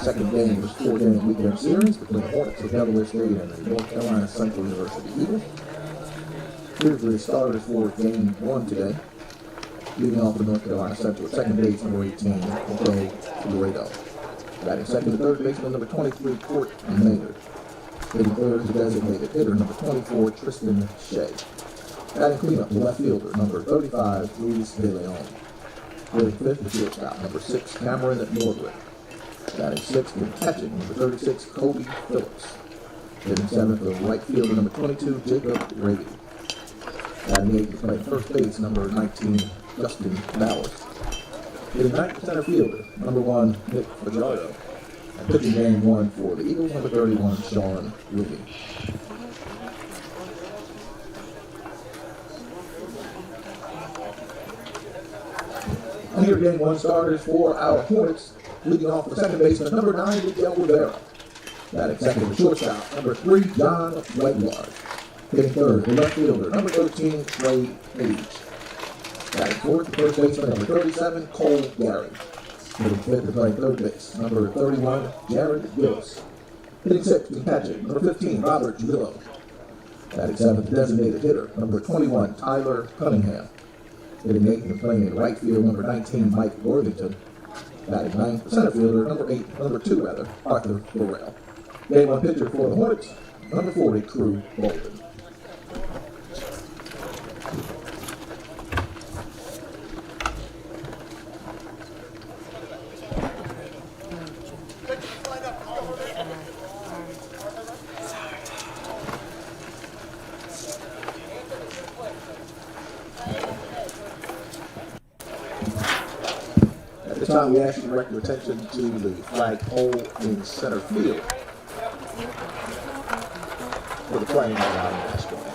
second game of this 4-game weekend series between the Hornets of Delaware State and the North Carolina Central University Eagles. Here's the starters for game 1 today. Leading off the North Carolina Central, second base number 18, will go to Laredo. Batting second to third baseman number 23, Court Maynard. Hitting third is designated hitter number 24, Tristan Shea. Batting cleanup, the left fielder number 35, Luis De Leon. Hitting fifth, the shortstop number 6, Cameron Nordwick. Batting sixth and catching number 36, Kobe Phillips. Hitting seventh, the right fielder number 22, Jacob Rady. Batting eighth, playing first base number 19, Justin Bowers. Hitting ninth, center fielder number 1, Nick Fajardo. And pitching game 1 for the Eagles, number 31, Sean Ruby. And here game 1 starters for our Hornets, leading off the second baseman, number 9, Miguel Rivera. Batting second, the shortstop, number 3, John Wedward. Hitting third, the left fielder, number 13, Trey Page. Batting fourth, the first baseman, number 37, Cole Gary. Hitting fifth, playing third base, number 31, Jared Gillis. Hitting sixth and catching, number 15, Robert Jubillo. Batting seventh, designated hitter, number 21, Tyler Cunningham. Hitting eighth and playing in right field, number 19, Mike Worthington. Batting ninth, center fielder, number 2, Arthur Burrell. Game 1 pitcher for the Hornets, number 40, Crew Bolden. At this time, we ask you to direct your attention to the flagpole in center field for the playing of our basketball.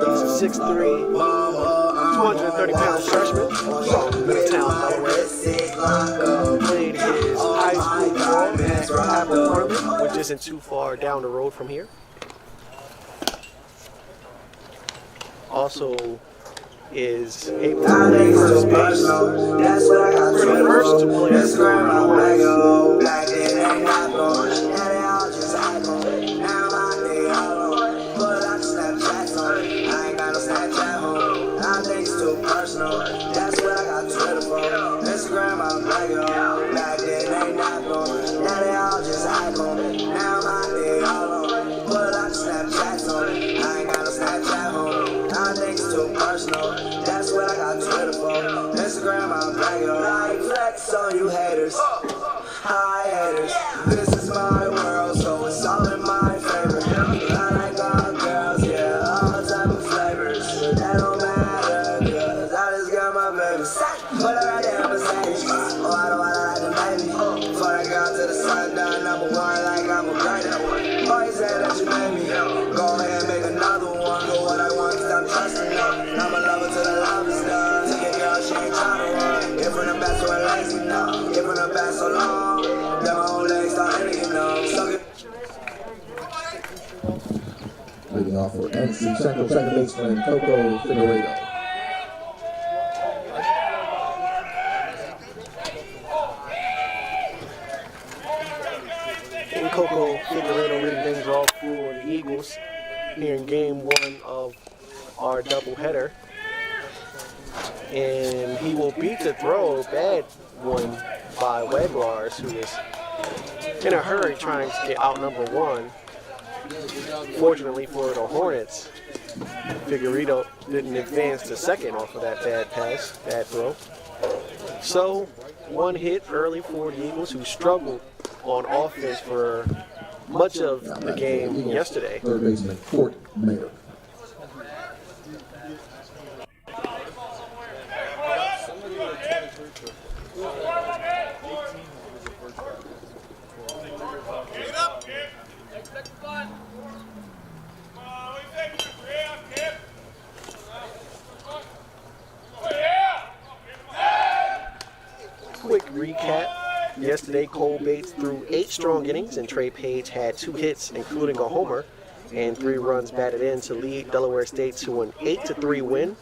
He's a 6'3", 230-pound freshman from Middletown, Delaware. Played his high school ball at Apple Tournament, which isn't too far down the road from here. Also is able to play first base. For the first to play as That's what I got Twitter for. Instagram, I'm like, yo, back then ain't nothing. on me. Now they all just hype on me. Now my nigga all on me. Put a lot of Snapchats on me. I ain't got no Snapchat on me. Now things too personal. That's what I got Twitter for. Instagram, I'm bragging on. I flex on you haters. Hi haters. This is my world, so it's all in my favor. I like all girls, yeah, all type of flavors. But that don't matter, cause I just got my baby. Put her right there, Mercedes. Oh, I don't wanna like the baby. For that girl to the sundown, number one, like I'm a great. Oh, you said that you made me. Go ahead and make another one. Do what I want, cause I'm trusting her. I'm a lover to the love is done. Take a girl, she ain't tryna run. Give her the best, so it lazy now. Give her the best so long. Then my whole legs start hanging now. Leading off for NC Central second baseman Coco Figueredo. And Coco Figueredo leading things off for the Eagles here in game one of our doubleheader. And he will beat the throw, bad one by Weglars, who is in a hurry trying to get out number one. Fortunately for the Hornets, Figueredo didn't advance to second off of that bad throw. So, one hit early for the Eagles, who struggled on offense for much of the game yesterday. Third baseman Fort Mayer. Quick recap. Yesterday, Cole Bates threw 8 strong innings, and Trey Page had 2 hits, including a homer, and 3 runs batted in to lead Delaware State to an 8-3 win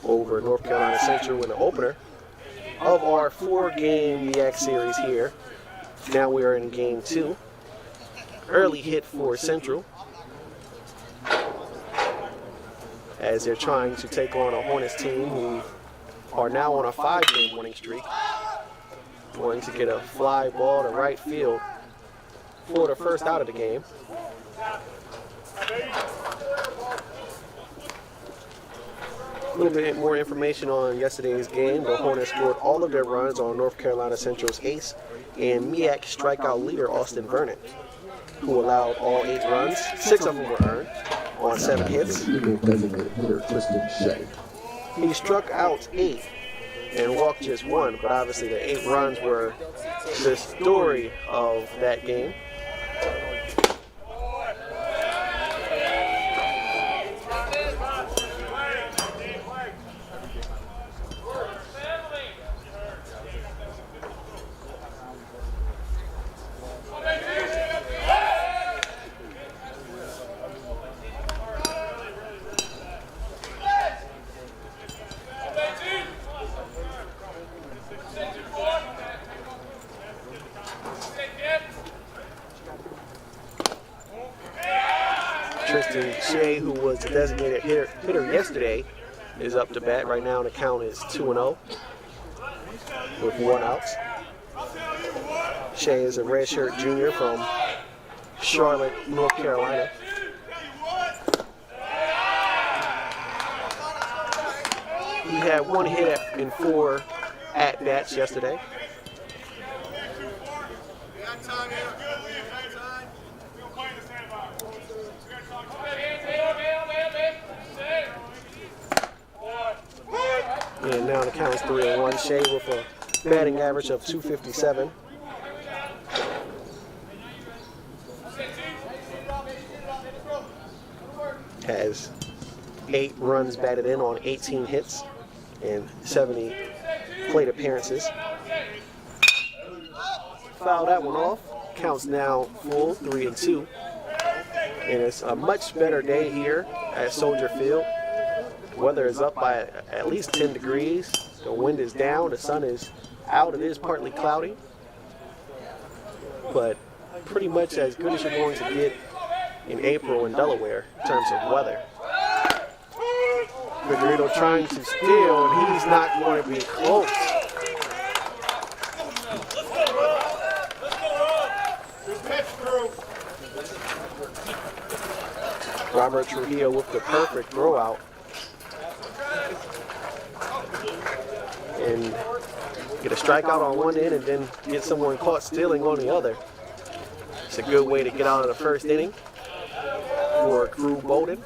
over North Carolina Central in the opener of our 4-game MEAC series here. Now we are in game 2. Early hit for Central as they're trying to take on a Hornets team who are now on a 5-game winning streak. Going to get a fly ball to right field for the first out of the game. A little bit more information on yesterday's game. The Hornets scored all of their runs on North Carolina Central's ace and MEAC strikeout leader Austin Vernon, who allowed all 8 runs. 6 of them were earned on 7 hits. Eagle designated hitter Tristan Shea. He struck out 8 and walked just 1, but obviously the 8 runs were the story of that game. Tristan Shea, who was the designated hitter yesterday, is up to bat. Right now the count is 2-0 with 1 out. Shea is a redshirt junior from Charlotte, North Carolina. He had 1 hit in 4 at-bats yesterday. And now the count is 3-1. Shea with a batting average of .257. Has 8 runs batted in on 18 hits and 70 plate appearances. Foul that one off. Counts now full, 3-2. And it's a much better day here at Soldier Field. The weather is up by at least 10 degrees. The wind is down, the sun is out. It is partly cloudy, but pretty much as good as you're going to get in April in Delaware in terms of weather. Figueredo trying to steal, and he's not going to be close. Robert Trujillo with the perfect throw out. And get a strikeout on one end and then get someone caught stealing on the other. It's a good way to get out of the first inning for Drew Bolden.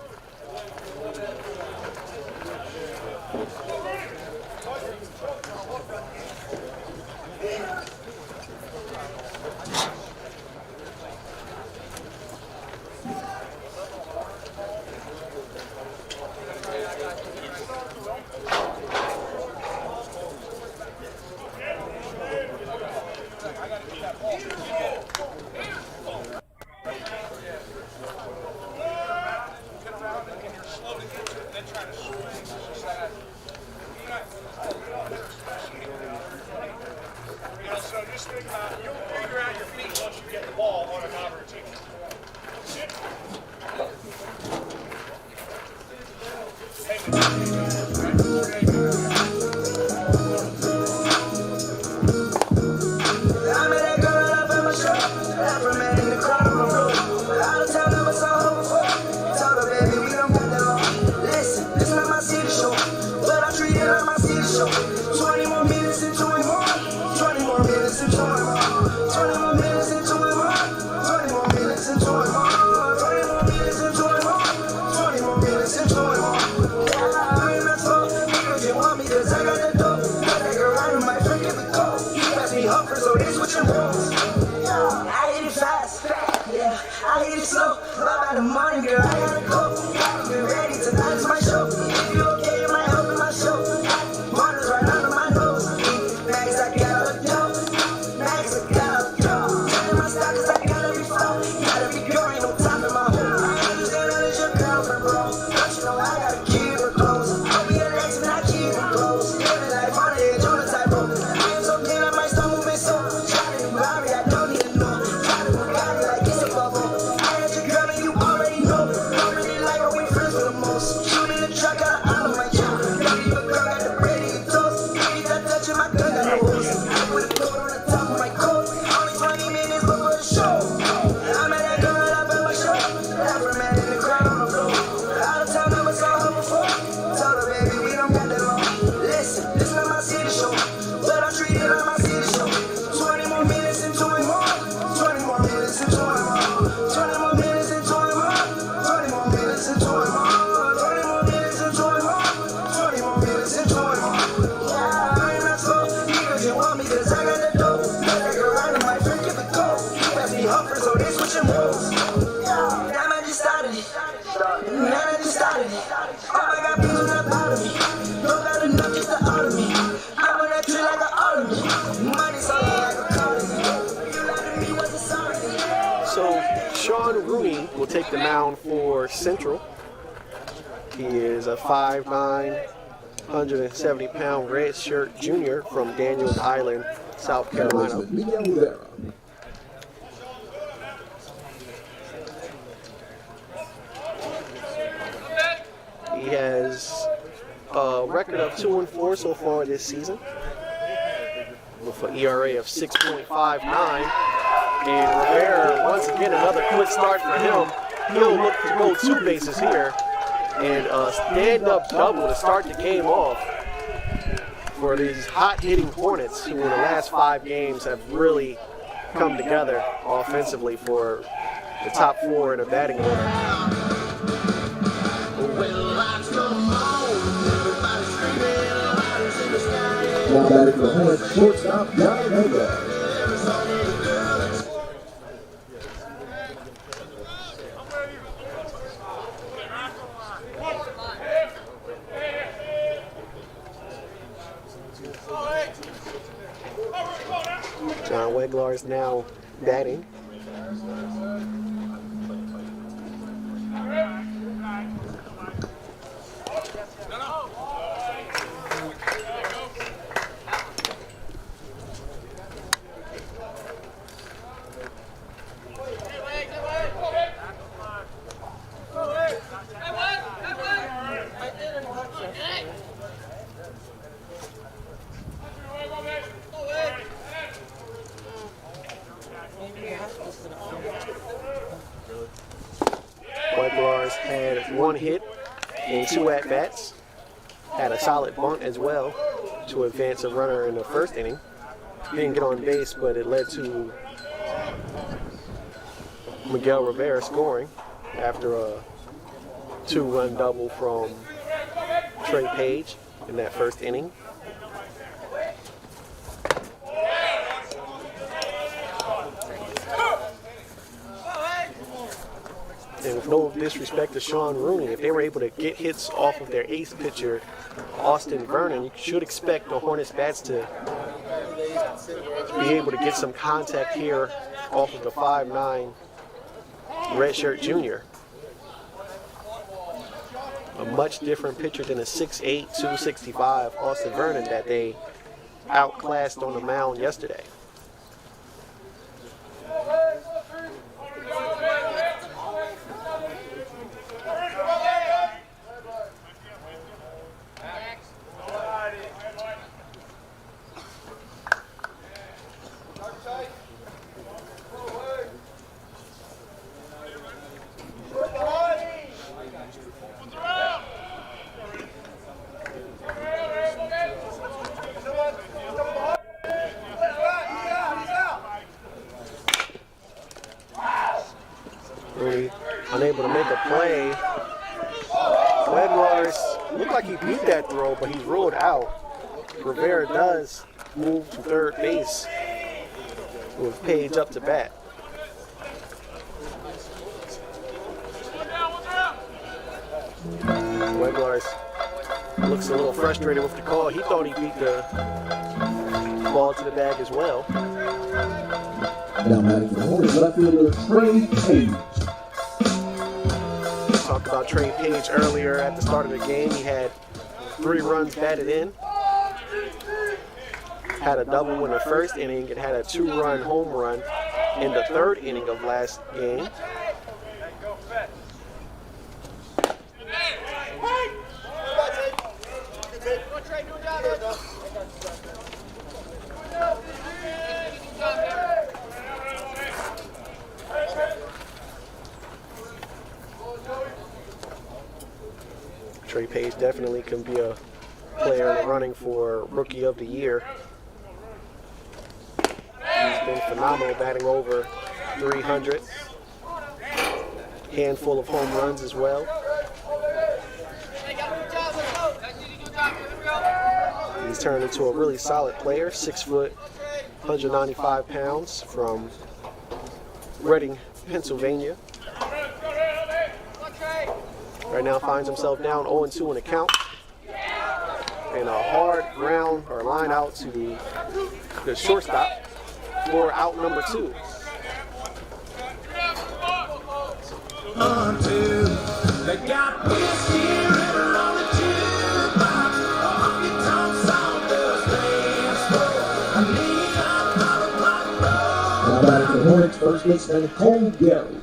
Take the mound for Central. He is a 5'9", 170-pound redshirt junior from Daniels Island, South Carolina. He has a record of 2-4 so far this season, with an ERA of 6.59. And Rivera, once again, another quick start for him. He'll look to go 2 bases here and a stand-up double to start the game off for these hot-hitting Hornets who in the last 5 games have really come together offensively for the top 4 in the batting order. Now batting for the Hornets, shortstop, John Wegler. John Weglar is now batting. Weglars had 1 hit in 2 at-bats. Had a solid bunt as well to advance a runner in the first inning. Didn't get on base, but it led to Miguel Rivera scoring after a 2-run double from Trey Page in that first inning. And with no disrespect to Sean Rooney, if they were able to get hits off of their ace pitcher, Austin Vernon, you should expect the Hornets bats to be able to get some contact here off of the 5'9" redshirt junior. A much different pitcher than a 6'8", 265 Austin Vernon that they outclassed on the mound yesterday. Unable to make a play. Weglars looked like he beat that throw, but he's ruled out. Rivera does move to third base with Page up to bat. Weglars looks a little frustrated with the call. He thought he beat the ball to the bag as well. Now batting for the Hornets, left fielder Trey Page. Talked about Trey Page earlier at the start of the game. He had 3 runs batted in. Had a double in the first inning and had a 2-run home run in the 3rd inning of last game. Trey Page definitely can be a player in the running for Rookie of the Year. He's been phenomenal, batting over 300. Handful of home runs as well. He's turned into a really solid player, 6 foot, 195 pounds, from Reading, Pennsylvania. Right now finds himself down 0-2 in the count. And a hard ground or line out to the shortstop for out number 2. Now batting for the Hornets, first baseman Cole Gary.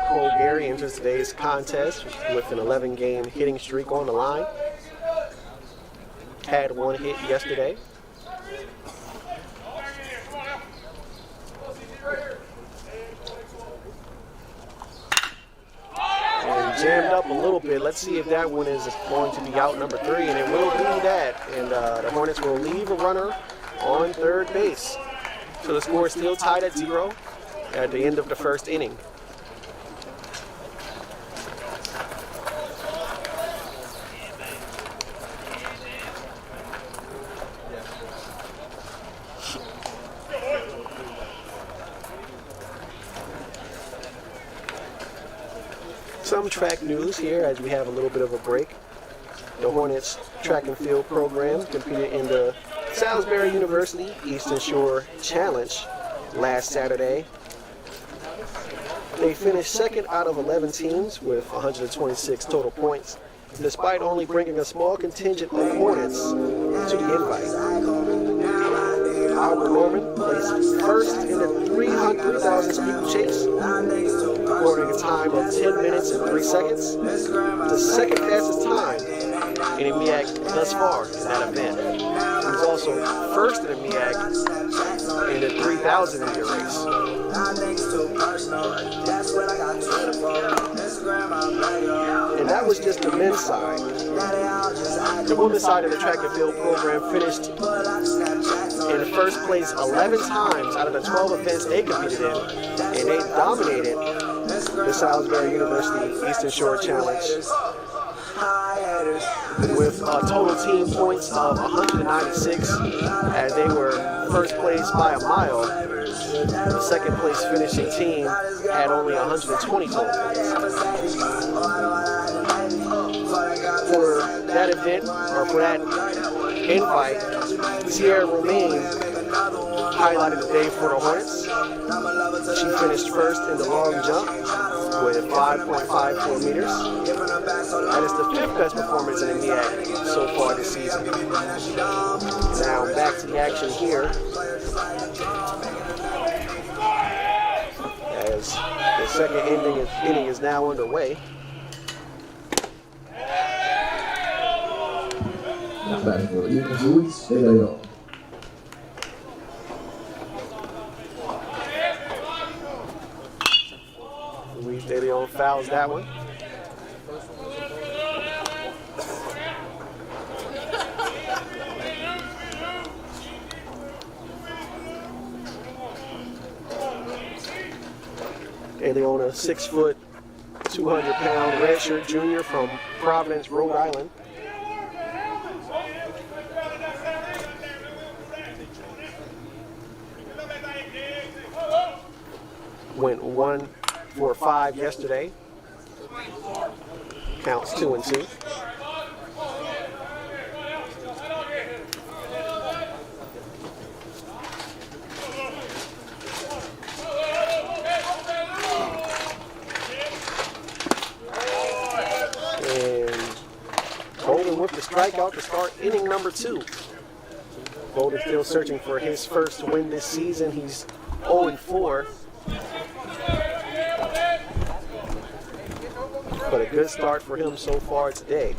Cole Gary enters today's contest with an 11-game hitting streak on the line. Had 1 hit yesterday. And jammed up a little bit. Let's see if that one is going to be out number 3, and it will be that. And the Hornets will leave a runner on third base. So the score is still tied at 0 at the end of the first inning. Some track news here as we have a little bit of a break. The Hornets track and field program competed in the Salisbury University Eastern Shore Challenge last Saturday. They finished 2nd out of 11 teams with 126 total points, despite only bringing a small contingent of Hornets to the invite. Albert Norman placed 1st in the 3,000 steeplechase, recording a time of 10 minutes and 3 seconds, the 2nd fastest time in a MEAC thus far in that event. He was also 1st in a MEAC in the 3,000 meter race. that was just the men's side. The women's side of the track and field program finished in first place 11 times out of the 12 events they competed in, and they dominated the Salisbury University Eastern Shore Challenge with total team points of 196, as they were first place by a mile. The second place finishing team had only 120 total points. For that event, or for that invite, Sierra Romaine highlighted the day for the Hornets. She finished first in the long jump with 5.54 meters. That is the fifth best performance in the MEAC so far this season. Now back to the action here, as the second inning is now underway. Batting for the Eagles, Luis De Leon. Luis De Leon fouls that one. De Leon, a 6', 200-pound redshirt junior from Providence, Rhode Island. Went 1 for 5 yesterday. Counts 2-2. And Bolden with the strikeout to start inning number 2. Bolden still searching for his first win this season. He's 0-4. But a good start for him so far today.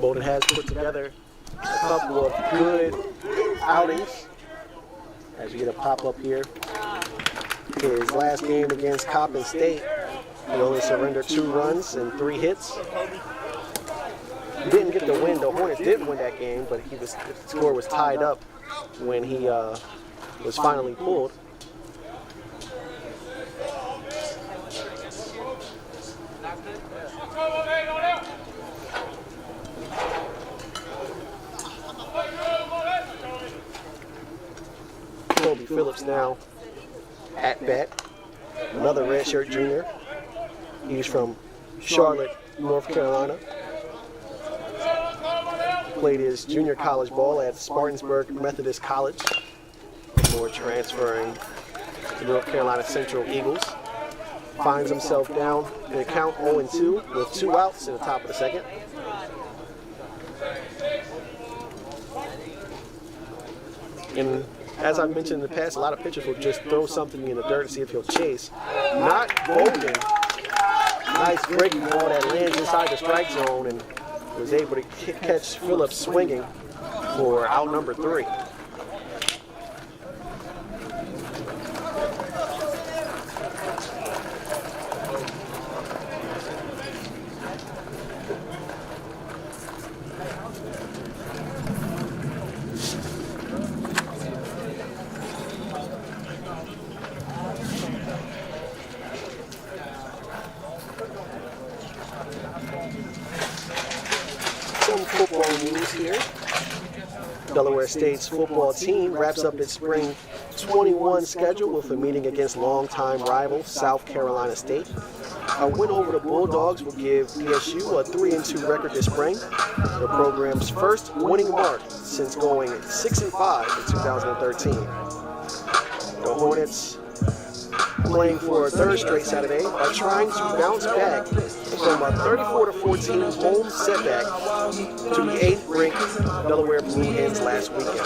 Bolden has put together a couple of good outings. As you get a pop-up here. His last game against Coppin State, he only surrendered 2 runs and 3 hits. He didn't get the win. The Hornets did win that game, but the score was tied up when he was finally pulled. Phillips now at bat, another redshirt junior. He's from Charlotte, North Carolina. Played his junior college ball at Spartansburg Methodist College before transferring to North Carolina Central Eagles. Finds himself down in the count 0-2 with 2 outs in the top of the second. And as I've mentioned in the past, a lot of pitchers will just throw something in the dirt to see if he'll chase. Not Bolden. Nice breaking ball that lands inside the strike zone and was able to catch Phillips swinging for out number 3. Football news here. Delaware State's football team wraps up its spring 21 schedule with a meeting against longtime rival South Carolina State. A win over the Bulldogs will give DSU a 3-2 record this spring, the program's first winning mark since going 6-5 in 2013. The Hornets playing for a third straight Saturday are trying to bounce back from a 34-14 home setback to the 8th ranked Delaware Blue Hens last weekend.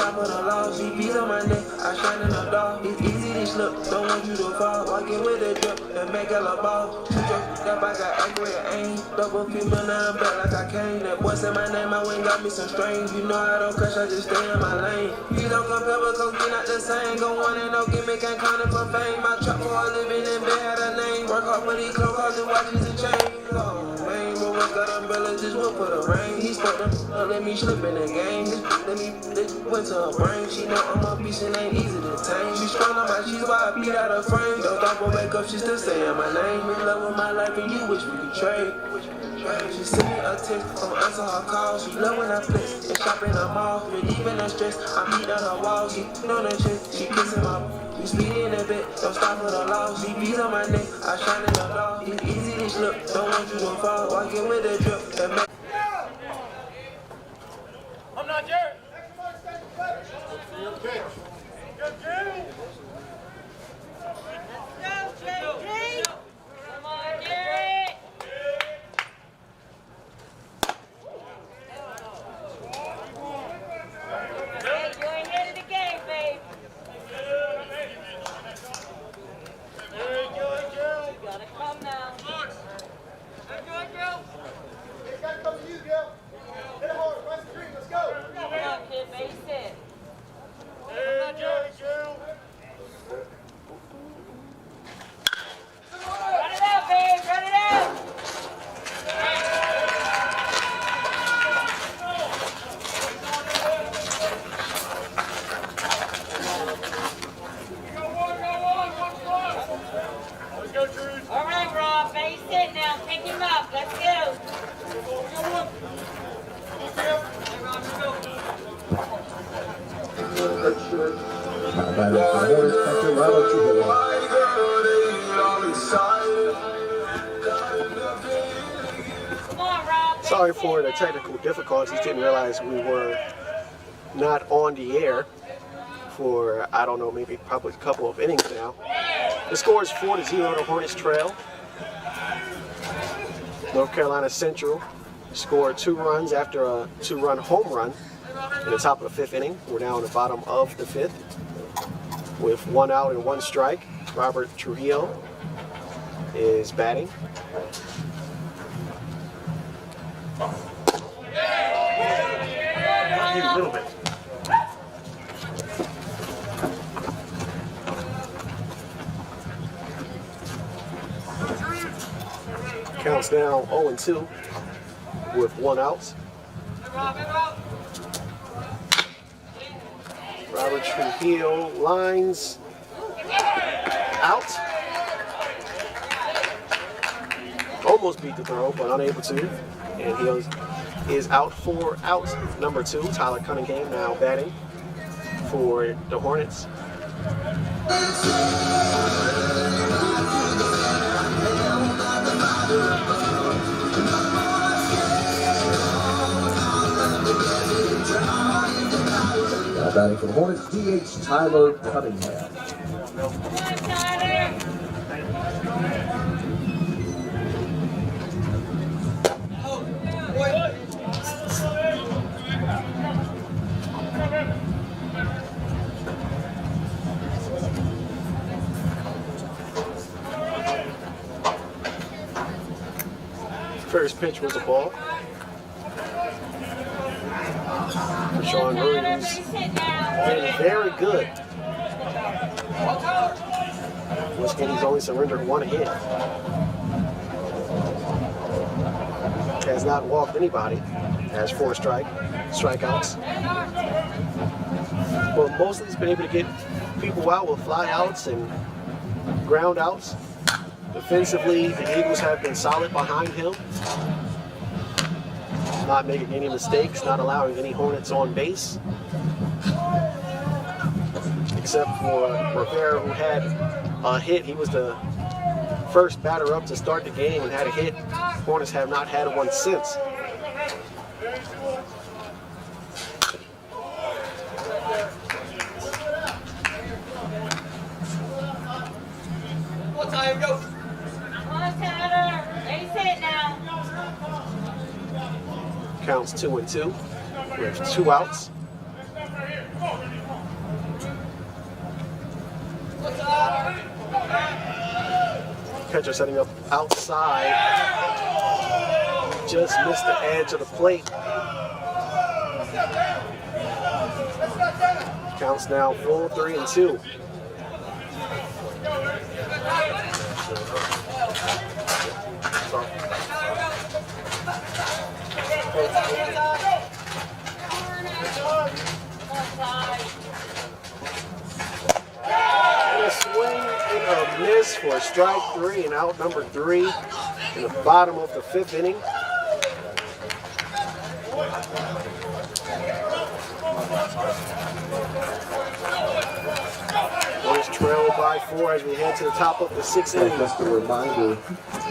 My name, I went got me some strange. You know I don't crush, I just stay in my lane. You don't compare with coke, you're not the same. Go on and no gimmick, ain't counting for fame. I trap for a living and bed had a name. Work hard for these clothes, cause the watches and chains. Oh man, but what got umbrellas, just went for the rain. He spoke them, let me slip in the game. Let me went to her brain. She know I'm a beast and ain't easy to tame. She strong on my sheets while I beat out her frame. Don't stop or wake up, she still saying my name. In love with my life and you wish we could trade. She send me a text, don't answer her call. She love when I flex and shop in the mall. Relieving her stress, I beat on her walls. She on her chest, she kissing my. We speeding a bit, don't stop for the law. She beats on my neck, I shine in the law. It's easy to slip, don't want you to fall. Walking with a drip, that make. I'm not Jared. Okay. Good, Jared. Let's go, Jay. Come on, Jared. Hey, you ain't ahead of the game, babe. There you go, Joe. You gotta come now. There you go, Joe. It's gotta come to you, Joe. Hit it hard, press the tree, let's go. Come on, kid, base it. There you go, Joe. Run it out, babe, run it out. All right, Rob, base it now. Pick him up. Let's go. Now batting for the Hornets, catcher Robert Trujillo. Come on, Rob. Sorry for the technical difficulties. Didn't realize we were not on the air for, I don't know, maybe probably a couple of innings now. The score is 4-0. The Hornets trail. North Carolina Central scored 2 runs after a 2-run home run in the top of the 5th inning. We're now in the bottom of the 5th with 1 out and 1 strike. Robert Trujillo is batting. A little bit. Counts now 0-2 with 1 out. Robert Trujillo lines out. Almost beat the throw, but unable to. And he is out for out number 2. Tyler Cunningham now batting for the Hornets. Now batting for the Hornets, DH Tyler Cunningham. First pitch was a ball. Sean Williams been very good. This game he's only surrendered 1 hit. Has not walked anybody. Has 4 strikeouts. But mostly he's been able to get people out with fly outs and ground outs. Defensively, the Eagles have been solid behind him. Not making any mistakes, not allowing any Hornets on base. Except for Rivera, who had a hit. He was the first batter up to start the game and had a hit. Hornets have not had one since. Counts 2-2 with 2 outs. Catcher setting up outside. Just missed the edge of the plate. Counts now full 3-2. And a swing and a miss for strike 3 and out number 3 in the bottom of the 5th inning. Boys trail by 4 as we head to the top of the 6th inning. Just a reminder,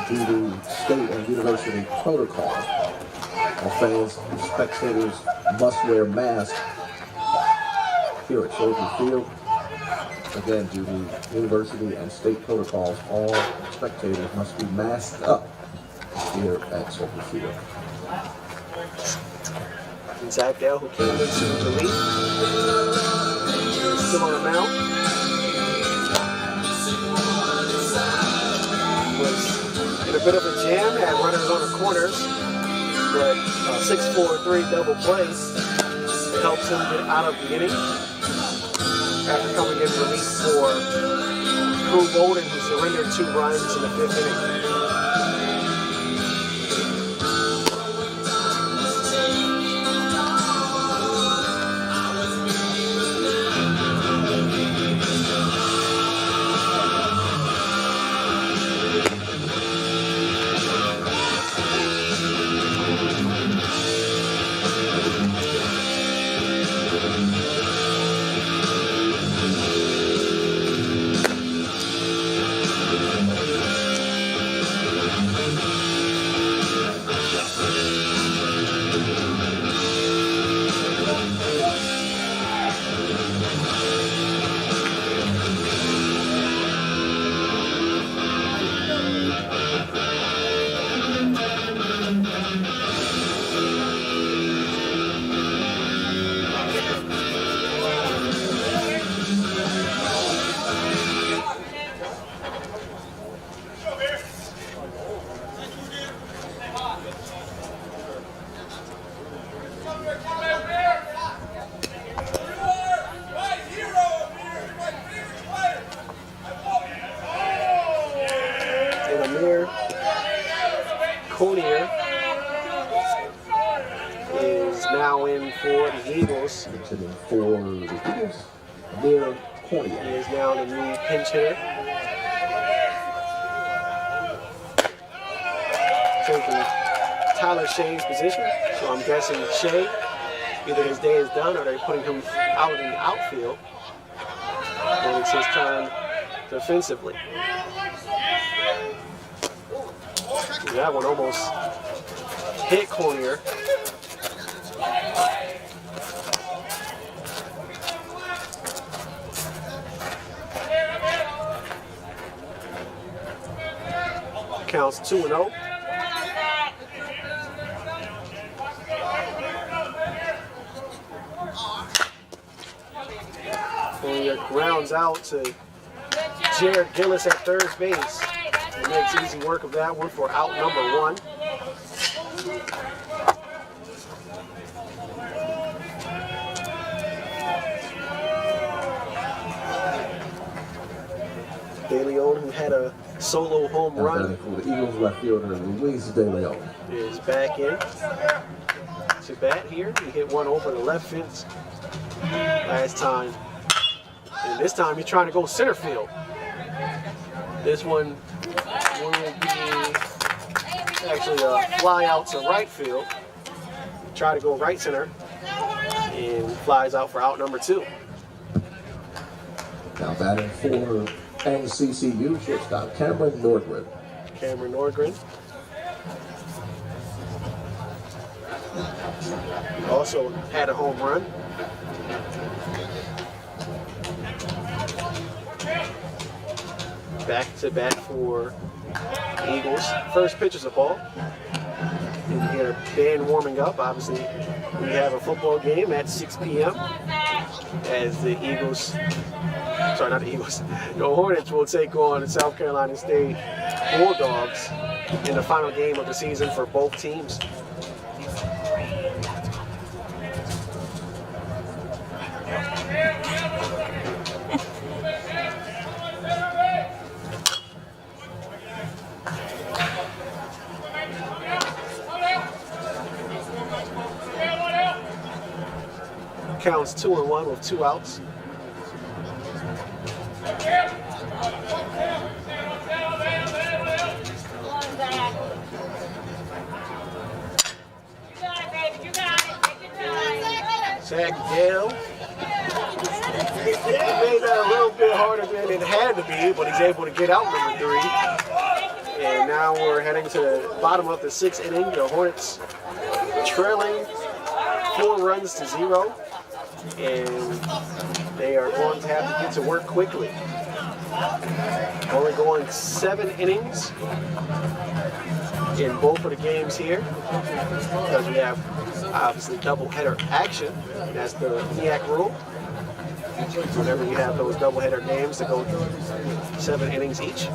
due to state and university protocol, all fans and spectators must wear masks here at Soldier Field. Again, due to university and state protocols, all spectators must be masked up here at Soldier Field. And Zach Dale, who came into relief, is still on the mound. Was in a bit of a jam, had runners on the corners, but a 6-4-3 double play helps him get out of the inning after coming in relief for Crew Bolden, who surrendered 2 runs in the 5th inning. Conier is now in for the Eagles. Hitting for the Eagles, Amir Conier. He is now the new pinch hitter. Taking Tyler Shea's position. So I'm guessing Shea, either his day is done or they're putting him out in the outfield. And it's his turn defensively. That one almost hit Conier. Counts 2-0. Conier grounds out to Jared Gillis at third base. He makes easy work of that one for out number 1. De Leon, who had a solo home run, For the Eagles left fielder Luis De Leon is back in to bat here. He hit one over the left fence last time. And this time he's trying to go center field. This one will be actually a fly out to right field. Try to go right center and flies out for out number 2. Now batting for NCCU shortstop Cameron Nordgren. Cameron Nordgren. Also had a home run. Back to bat for the Eagles. First pitch is a ball. You got a band warming up. Obviously, we have a football game at 6 p.m. as the Eagles, sorry, not the Eagles, the Hornets will take on the South Carolina State Bulldogs in the final game of the season for both teams. Counts 2-1 with 2 outs. Zach Gale. He made that a little bit harder than it had to be, but he's able to get out number 3. And now we're heading to the bottom of the 6th inning. The Hornets trailing 4 runs to 0. And they are going to have to get to work quickly. Only going 7 innings in both of the games here because we have obviously doubleheader action. That's the NEAC rule. Whenever you have those doubleheader games that go 7 innings each.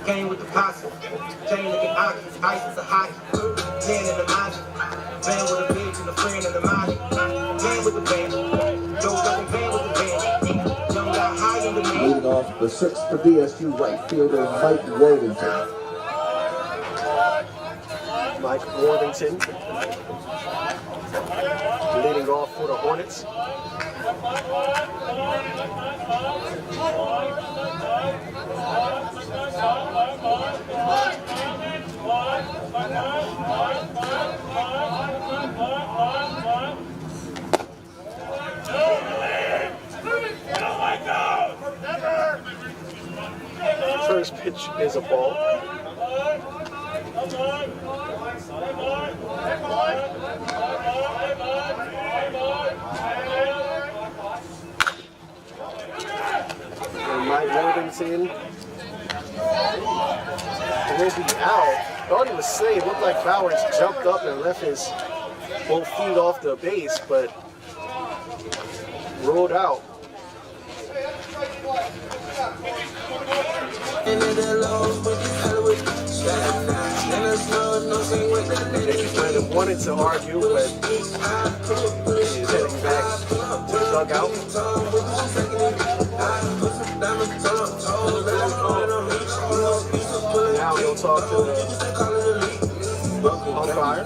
Game with the posse, chain looking hockey, ice is a hockey, man in the magic, man with a bitch and a friend in the magic, man with the band, Joe Duncan band with the band, young got high in the man. Leading off the 6th for DSU right fielder Mike Worthington. Mike Worthington leading off for the Hornets. First pitch is a ball. And Mike Worthington will be out. Thought he was safe. Looked like Bowers jumped up and left his both feet off the base, but rolled out. They kind of wanted to argue, but he's heading back to the dugout. Now he'll talk to the umpire.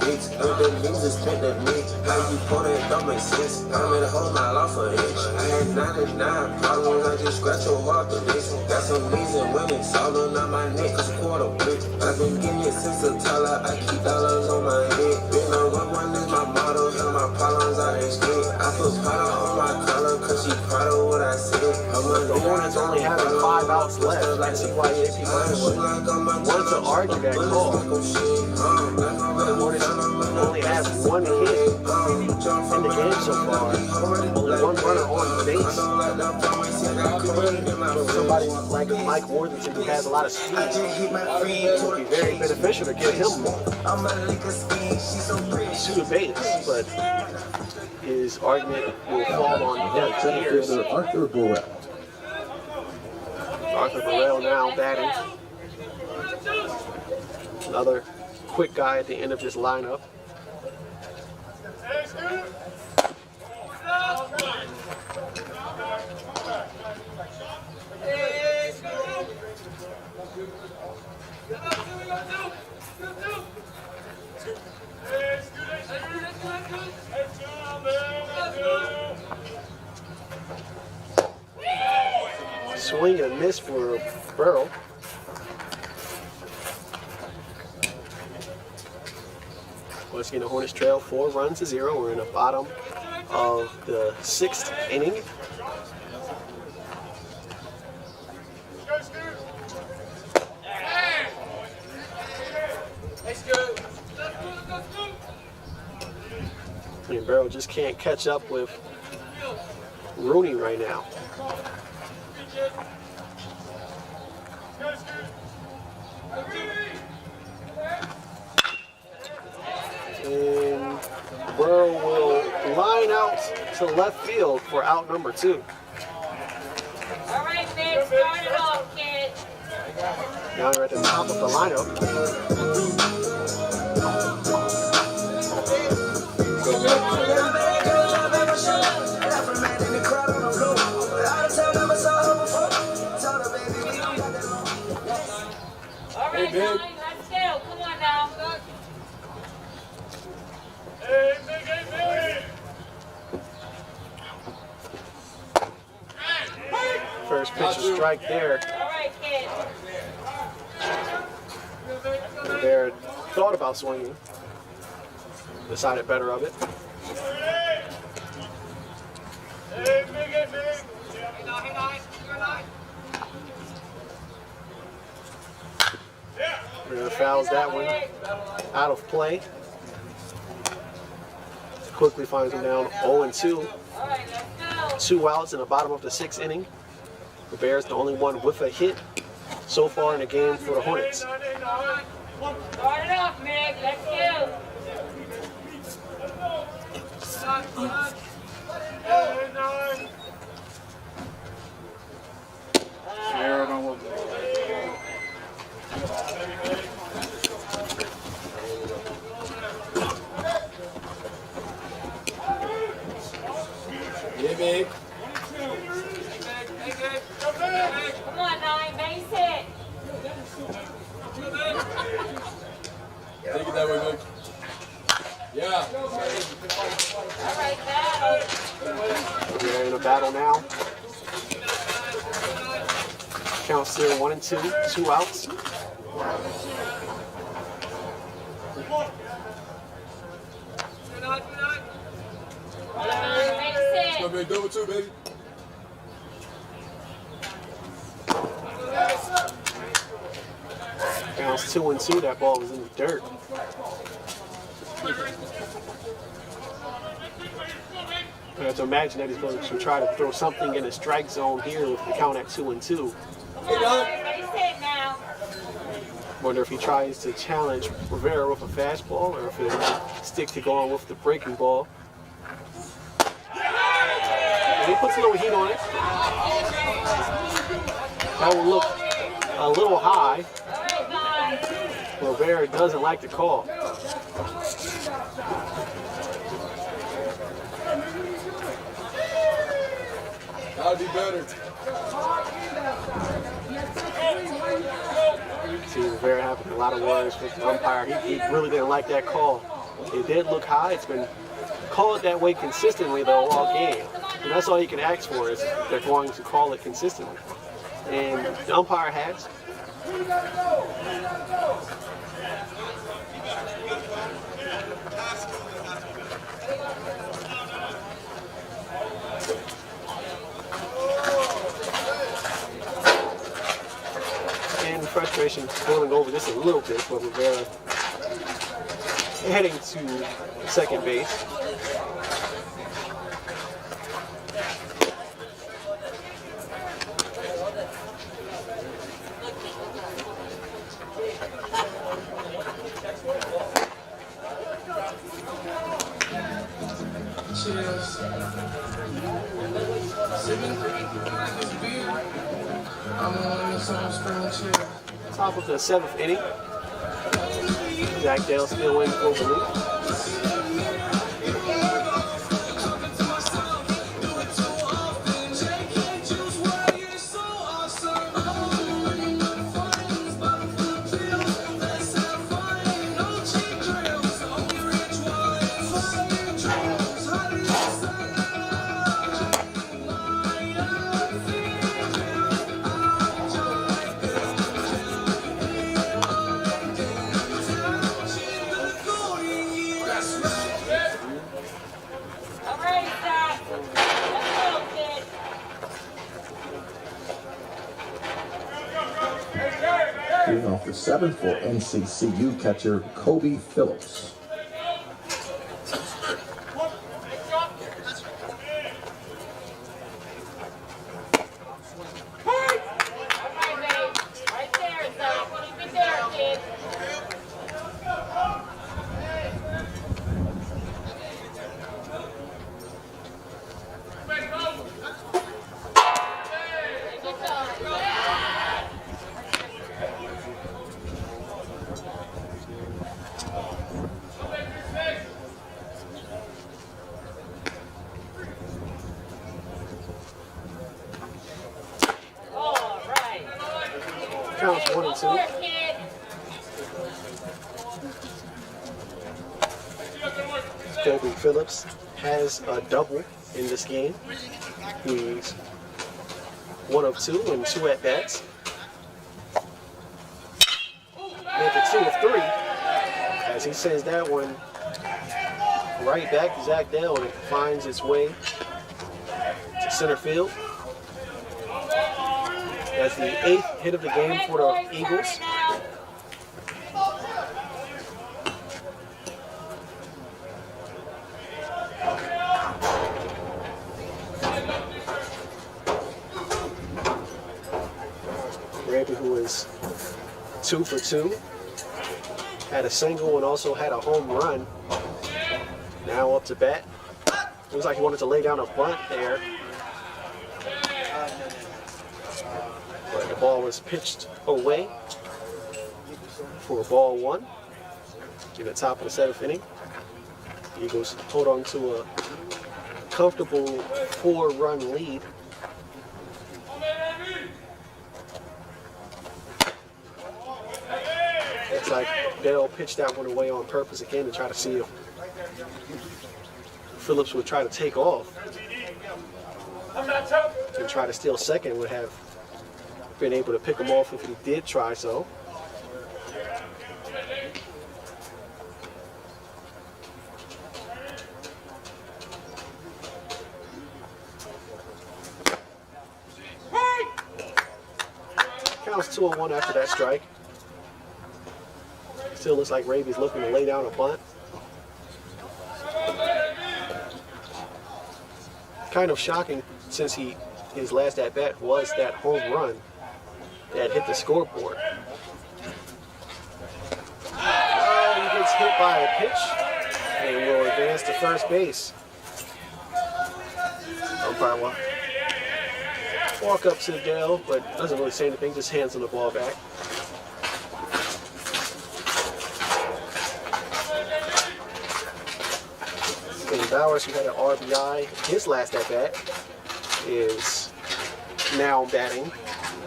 How you put it don't make sense. I made a whole mile off of it. I had 99 problems, I just scratch your heart to this. Got some reason women, all on my neck, cause quarter brick. I've been getting it since the Tyler, I keep dollars on my head. Been on one is my motto, and my problems I escape. I put powder on my collar, cause she proud of what I said. The Hornets only having 5 outs left. That's why JP wanted to argue that call. The Hornets only have 1 hit in the game so far. Only 1 runner on base. Somebody like Mike Worthington who has a lot of speed, it would be very beneficial to get him to the base, but his argument will fall on deaf ears. Arthur Burrell. Arthur Burrell now batting. Another quick guy at the end of this lineup. Swing and a miss for Burrow. Once again, the Hornets trail 4 runs to 0. We're in the bottom of the 6th inning. And Burrow just can't catch up with Rooney right now. And Burrow will line out to left field for out number 2. All right, man, start it off, kid. Now we're at the top of the lineup. All right, Nine, let's go. Come on now. First pitch is strike there. All right, kid. Bear thought about swinging, decided better of it. Ritter fouls that one out of play. Quickly finds him down 0-2. All right, let's go. 2 outs in the bottom of the 6th inning. The Bears the only one with a hit so far in the game for the Hornets. Start it off, Mick. Let's go. Yeah, big. Come on, Nine, base hit. Take it that way, big. Yeah. All right, battle. They're in a battle now. Count still 1-2, 2 outs. Nine, base hit. Go, big. Double 2, baby. Counts 2-2. That ball was in the dirt. I have to imagine that he's going to try to throw something in the strike zone here with the count at 2-2. Come on, Nine, base hit now. Wonder if he tries to challenge Rivera with a fastball or if he'll stick to going with the breaking ball. And he puts a little heat on it. That will look a little high. All right, Nine. Rivera doesn't like the call. That'll be better. See Rivera having a lot of words with the umpire. He really didn't like that call. It did look high. It's been called that way consistently though all game. And that's all you can ask for is they're going to call it consistently. And the umpire has. And frustration boiling over just a little bit for Rivera heading to second base. Cheers. I'm on this on strong cheers. Top of the 7th inning. Zach Dale still in for relief. Leading off the 7th for NCCU catcher Kobe Phillips. Counts 1-2. Kobe Phillips has a double in this game. He's 1 of 2 and 2 at bats. Make it 2 of 3 as he sends that one right back to Zach Dale, and it finds its way to center field. That's the 8th hit of the game for the Eagles. Raby, who is 2 for 2, had a single and also had a home run. Now up to bat. Looks like he wanted to lay down a bunt there. But the ball was pitched away for ball 1 in the top of the 7th inning. The Eagles hold on to a comfortable 4-run lead. Looks like Dale pitched that one away on purpose again to try to see if Phillips would try to take off. To try to steal second, would have been able to pick him off if he did try so. Counts 2-1 after that strike. Still looks like Raby's looking to lay down a bunt. Kind of shocking since his last at bat was that home run that hit the scoreboard. He gets hit by a pitch and will advance to first base. Umpire will walk up to Dale, but doesn't really say anything, just hands him the ball back. And Bowers, who had an RBI his last at bat, is now batting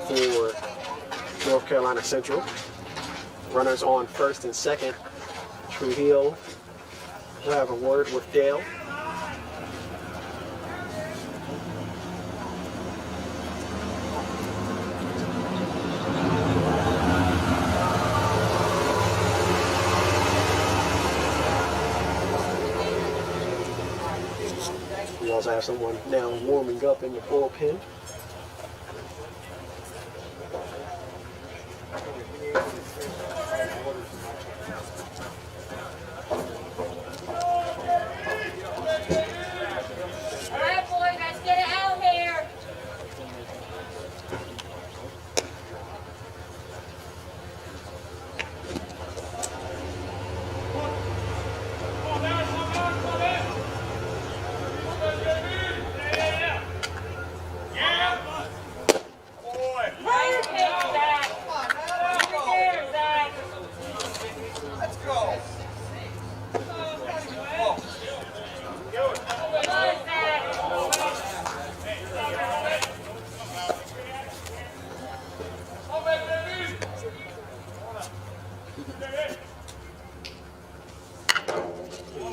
for North Carolina Central. Runners on first and second. Trujillo will have a word with Dale. We also have someone now warming up in the bullpen.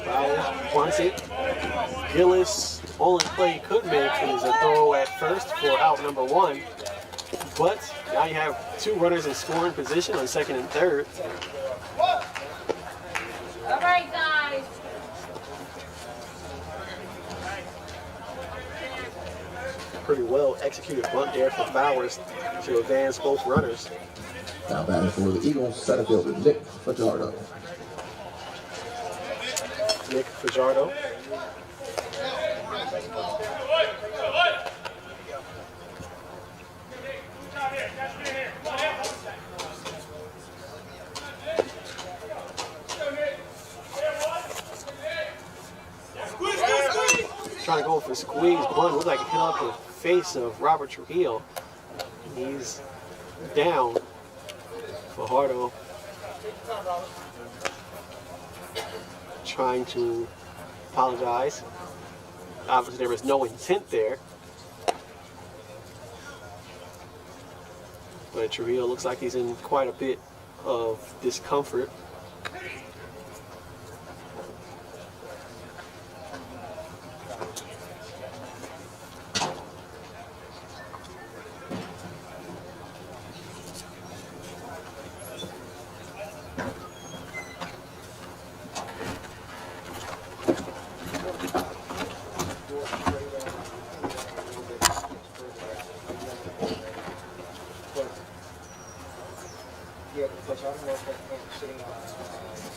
Bowers wants it. Gillis, only play he could make is a throw at first for out number 1. But now you have 2 runners in scoring position on second and third. All right, guys. Pretty well executed bunt there for Bowers to advance both runners. Now batting for the Eagles, center fielder Nick Fajardo. Nick Fajardo. Trying to go for a squeeze bunt. Looked like it hit off the face of Robert Trujillo. He's down. Fajardo trying to apologize. Obviously, there was no intent there. But Trujillo looks like he's in quite a bit of discomfort.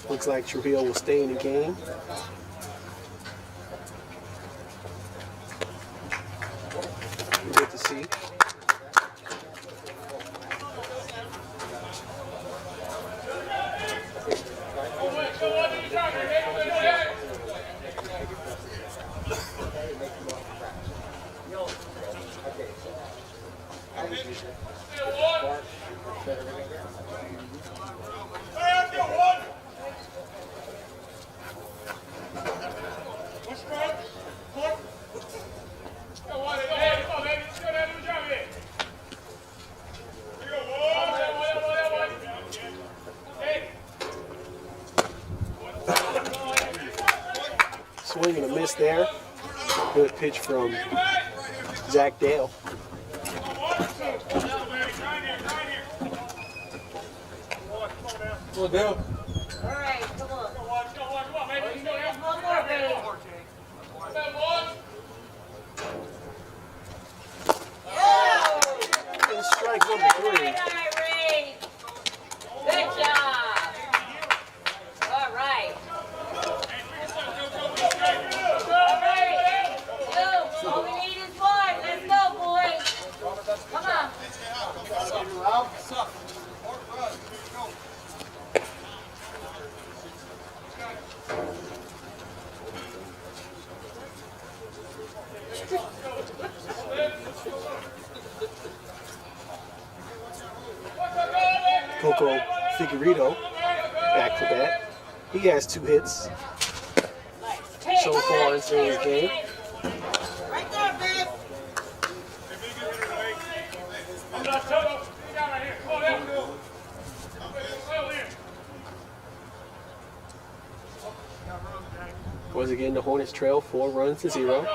Looks like Trujillo will stay in the game. Good to see. Swing and a miss there. Good pitch from Zach Dale. Come on, Dale. All right, come on. One more, baby. And strike number 3. Ray. Good job. All right. All right. Yo, all we need is 1. Let's go, boys. Come on. Coco Figueredo back to bat. He has 2 hits so far in today's game. Right there, babe. Once again, the Hornets trail 4 runs to 0.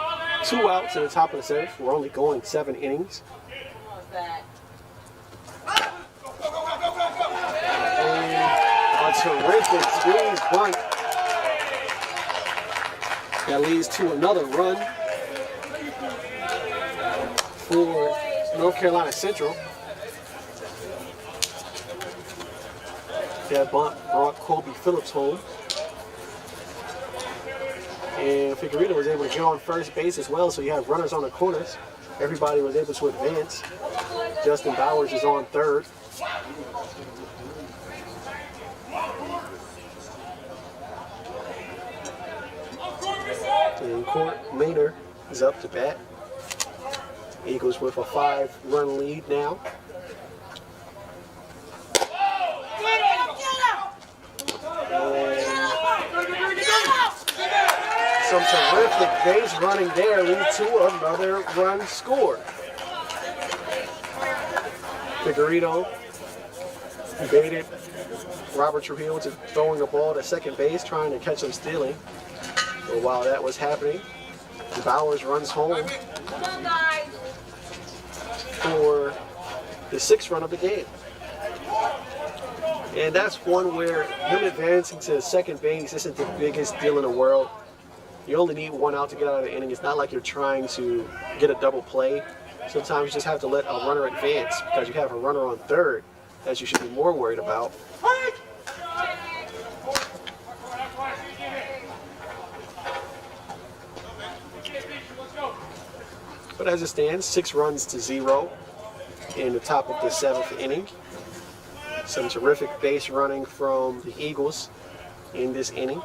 2 outs in the top of the 7th. We're only going 7 innings. A terrific squeeze bunt that leads to another run for North Carolina Central. That bunt brought Kobe Phillips home. And Figueredo was able to get on first base as well, so you have runners on the corners. Everybody was able to advance. Justin Bowers is on third. And Court Maynard is up to bat. Eagles with a 5-run lead now. Some terrific base running there lead to another run scored. Figueredo baited Robert Trujillo to throwing the ball to second base, trying to catch him stealing. But while that was happening, Bowers runs home Come on, guys. for the 6th run of the game. And that's one where him advancing to second base isn't the biggest deal in the world. You only need 1 out to get out of the inning. It's not like you're trying to get a double play. Sometimes you just have to let a runner advance because you have a runner on third that you should be more worried about. But as it stands, 6 runs to 0 in the top of the 7th inning. Some terrific base running from the Eagles in this inning.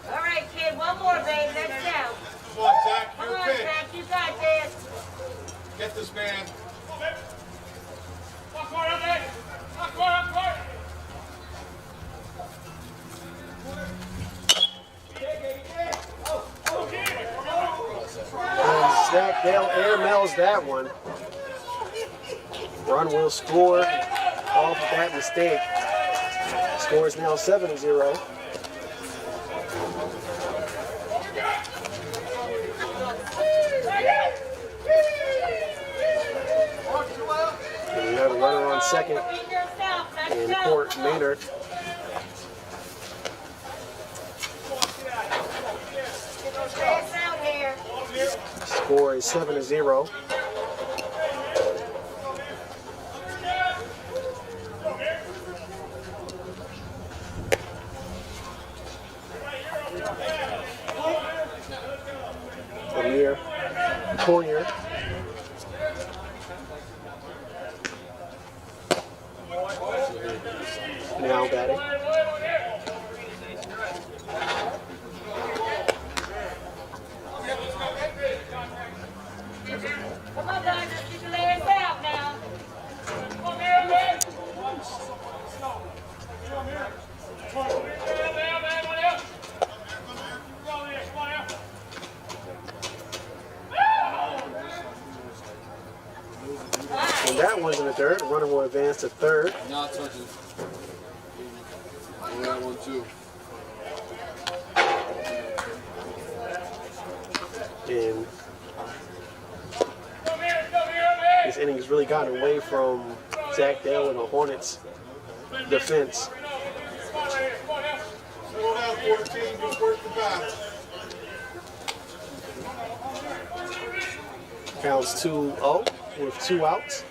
All right, kid, one more, babe. Let's go. Come on, Zach. Come You're on, okay. Zach. You got this. Get this man. And Zach Dale airmails that one. Run will score off of that mistake. Score is now 7-0. And we have a runner on second Beat yourself. Let's in go. Court Maynard. Pass out here. Score is 7-0. Amir Cornier. Now batting. Come on, guys. Let's get your legs out now. And that one's in the dirt. Runner will advance to third. Not touching. Oh, that one too. And this inning has really gotten away from Zach Dale and the Hornets' defense. Slow down, 14. Just work the bat. Counts 2-0 with 2 outs.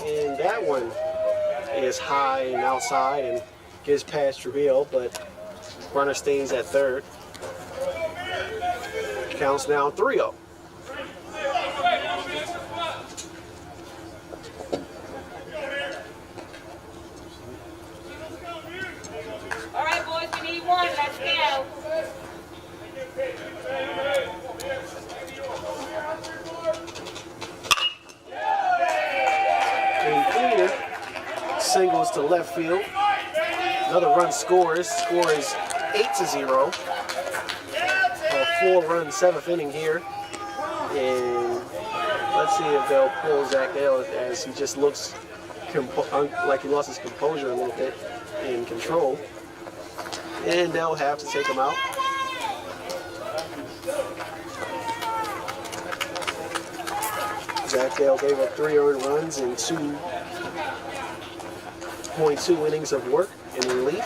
And that one is high and outside and gets past Trujillo, but runner stays at third. Counts now 3-0. All right, boys. We need 1. Let's go. And Cleaner singles to left field. Another run scores. Score is 8-0. A 4-run 7th inning here. And let's see if they'll pull Zach Dale as he just looks like he lost his composure a little bit in control. And they'll have to take him out. Zach Dale gave up 3 earned runs in 2.2 innings of work in relief.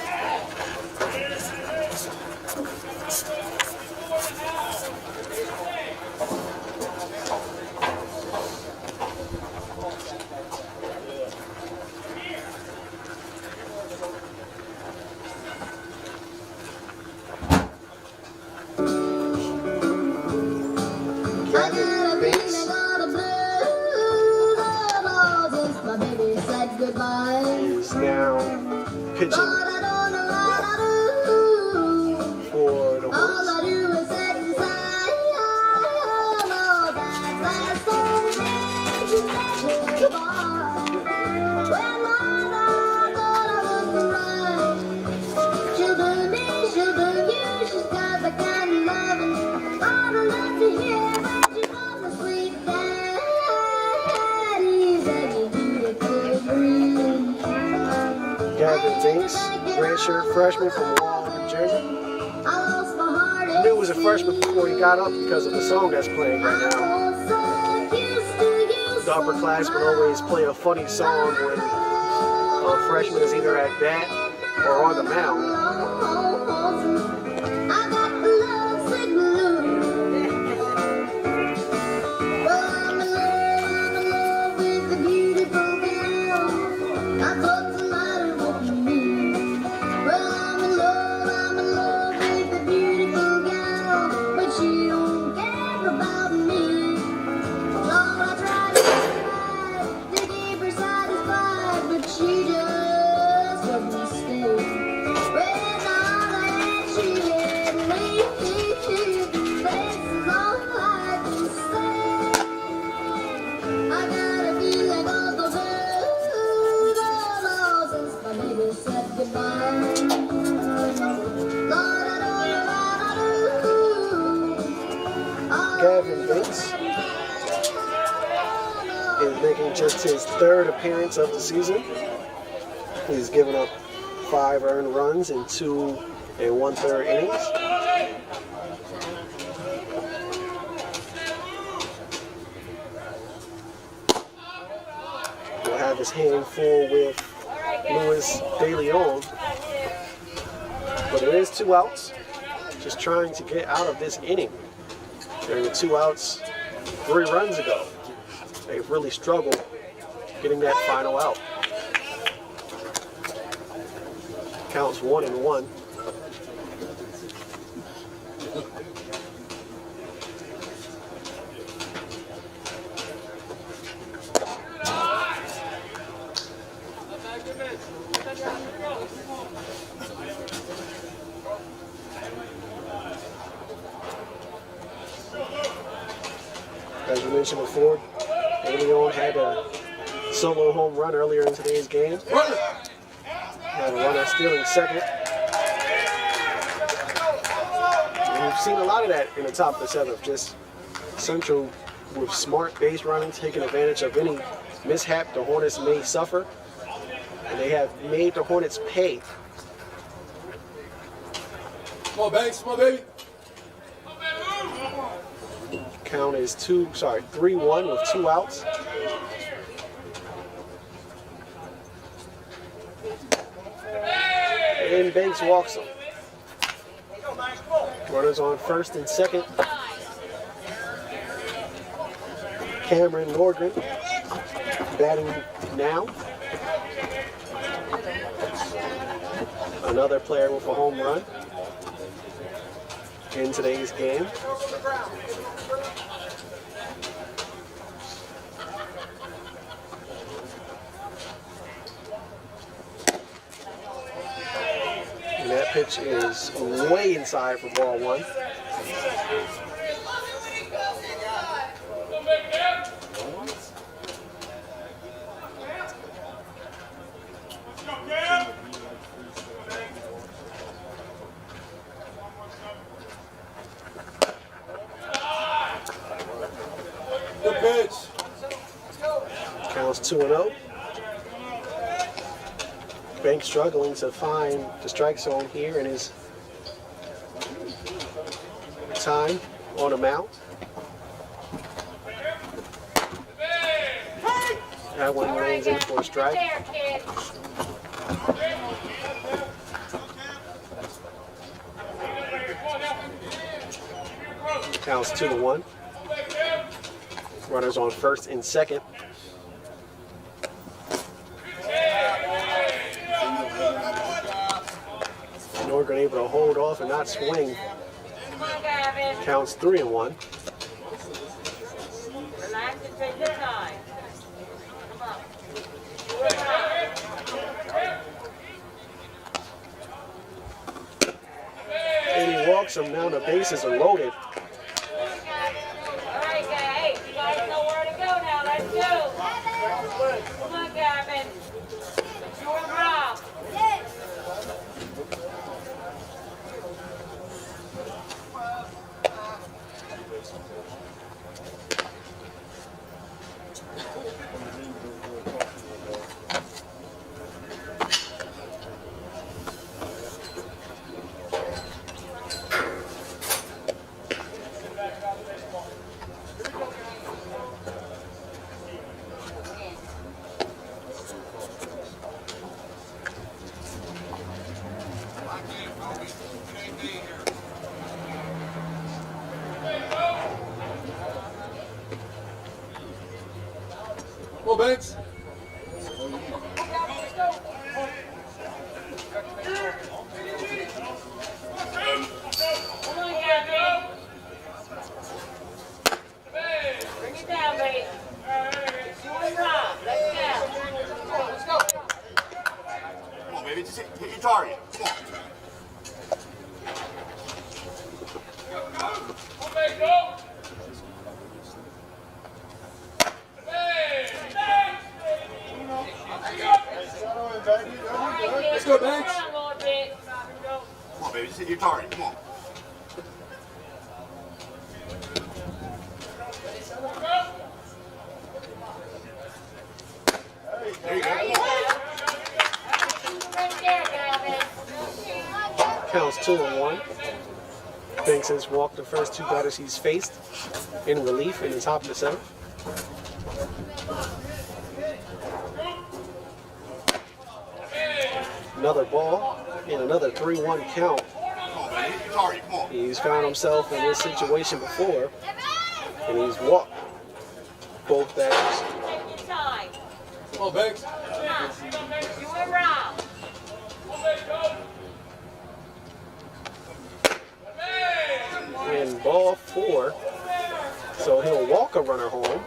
Kevin Bates is now pitching for the Hornets. Gavin Banks, redshirt freshman from Wall, New Jersey. He knew he was a freshman before he got up because of the song that's playing right now. The upperclassmen always play a funny song when a freshman is either at bat or on the mound. Gavin Banks is making just his third appearance of the season. He's given up 5 earned runs in 2 1/3 innings. He'll have his hand full with Luis De Leon, but it is 2 outs. Just trying to get out of this inning. During the 2 outs 3 runs ago, they've really struggled getting that final out. Counts 1-1. As we mentioned before, De Leon had a solo home run earlier in today's game. Had a runner stealing second. And we've seen a lot of that in the top of the 7th. Just Central with smart base running, taking advantage of any mishap the Hornets may suffer. And they have made the Hornets pay. Come on, Banks. Come on, baby. Count is 3-1 with 2 outs. And Banks walks him. Runners on first and second. Cameron Nordgren batting now. Another player with a home run in today's game. And that pitch is way inside for ball 1. Good pitch. Counts 2-0. Banks struggling to find the strike zone here in his time on the mound. That one lands in for a strike. Counts 2-1. Runners on first and second. Nordgren able to hold off and not swing. Counts 3-1. Relax and take your time. Come on. And he walks him. Now the bases are loaded. All right, guys. You guys know where to go now. Let's go. Come on, Gavin. It's your job. Banks. Come on, Gabby. Bring it down, babe. You and Rob. Let's go. Come on, baby. Just hit your target. Come on. Let's go, Banks. Come on, baby. Just hit your target. Come on. There you go. Come on. Right there, Gabby. Counts 2-1. Banks has walked the first two batters he's faced in relief in the top of the seventh. Another ball and another 3-1 count. Come on, baby. Hit your target. Come on. He's found himself in this situation before, and he's walked both batters. Take your time. Come on, Banks. Come on. You and Rob. And ball 4, so he'll walk a runner home.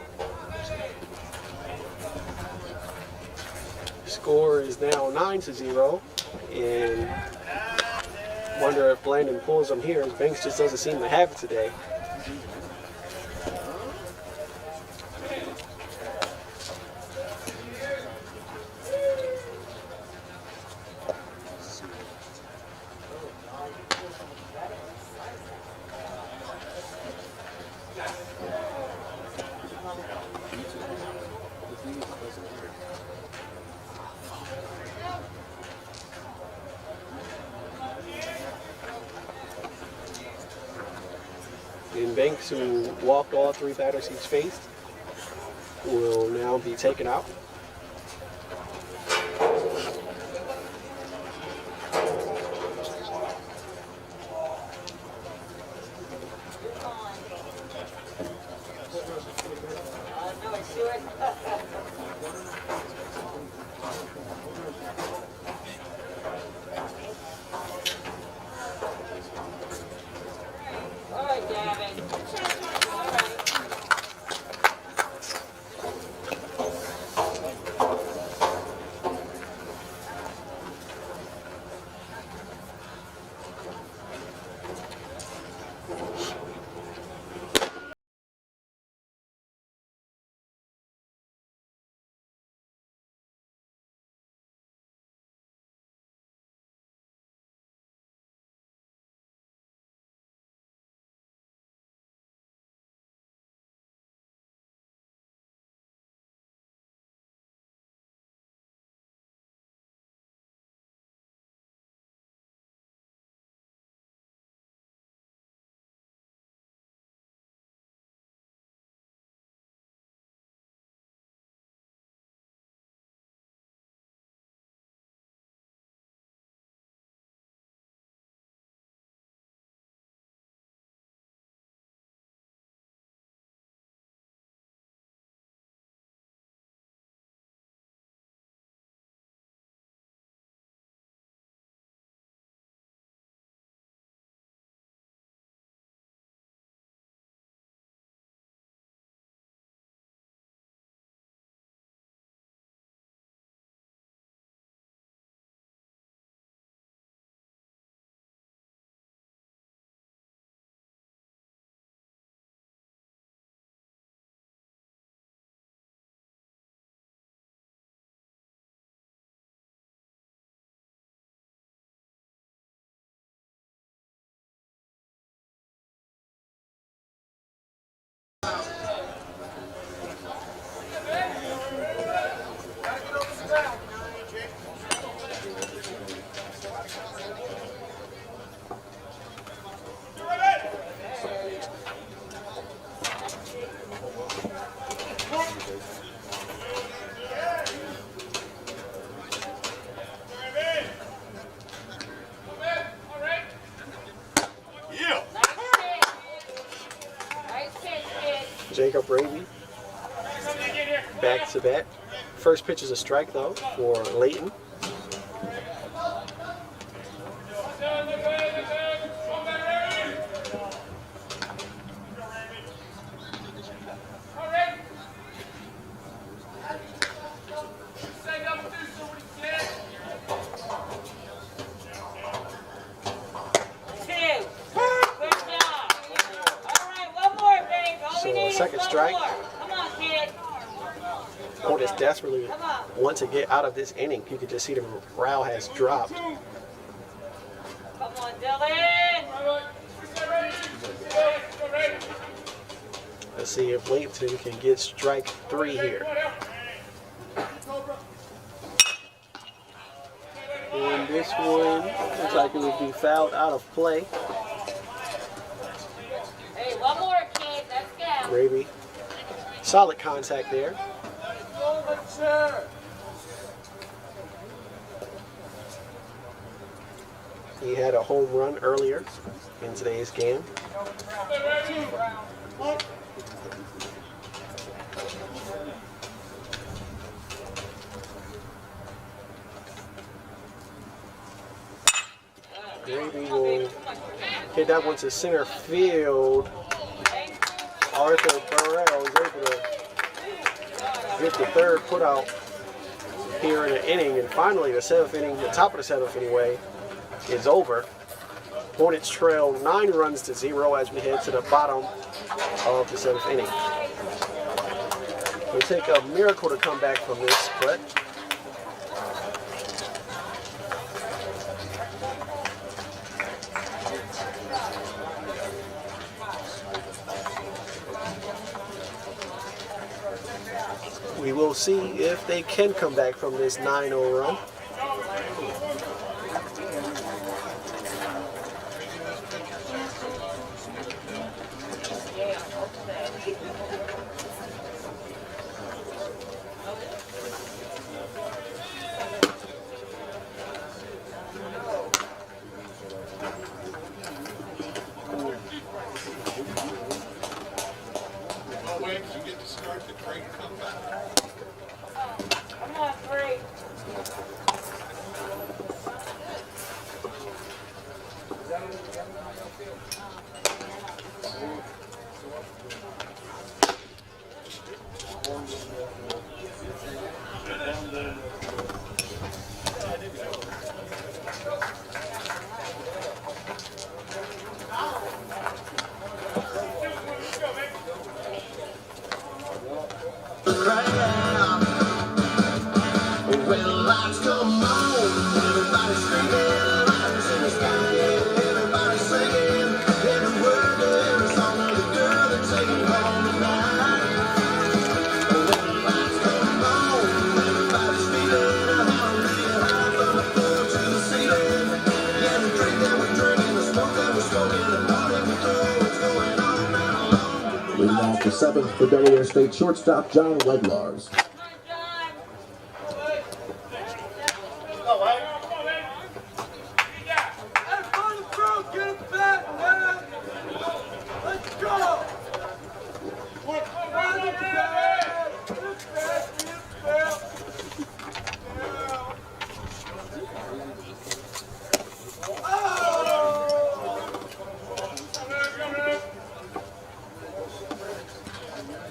Score is now 9-0, and wonder if Blandon pulls him here, as Banks just doesn't seem to have it today. And Banks, who walked all three batters he's faced, will now be taken out. All right, Gabby. All right. Jacob Brady back to bat. First pitch is a strike, though, for Layton. Second strike. Hornets desperately want to get out of this inning. You can just see the morale has dropped. Come on, Dylan. Let's see if Layton can get strike 3 here. And this one looks like it would be fouled out of play. Hey, one more, kid. Let's go. Gravy. Solid contact there. He had a home run earlier in today's game. Gravy will hit that one to center field. Arthur Burrell is able to get the third put out here in the inning, and finally the 7th inning, the top of the 7th anyway, is over. Hornets trail 9 runs to 0 as we head to the bottom of the 7th inning. It'll take a miracle to come back from this, but we will see if they can come back from this 9-0 run. Come on, 3. Leading off the 7th for Delaware State shortstop John Wedlars.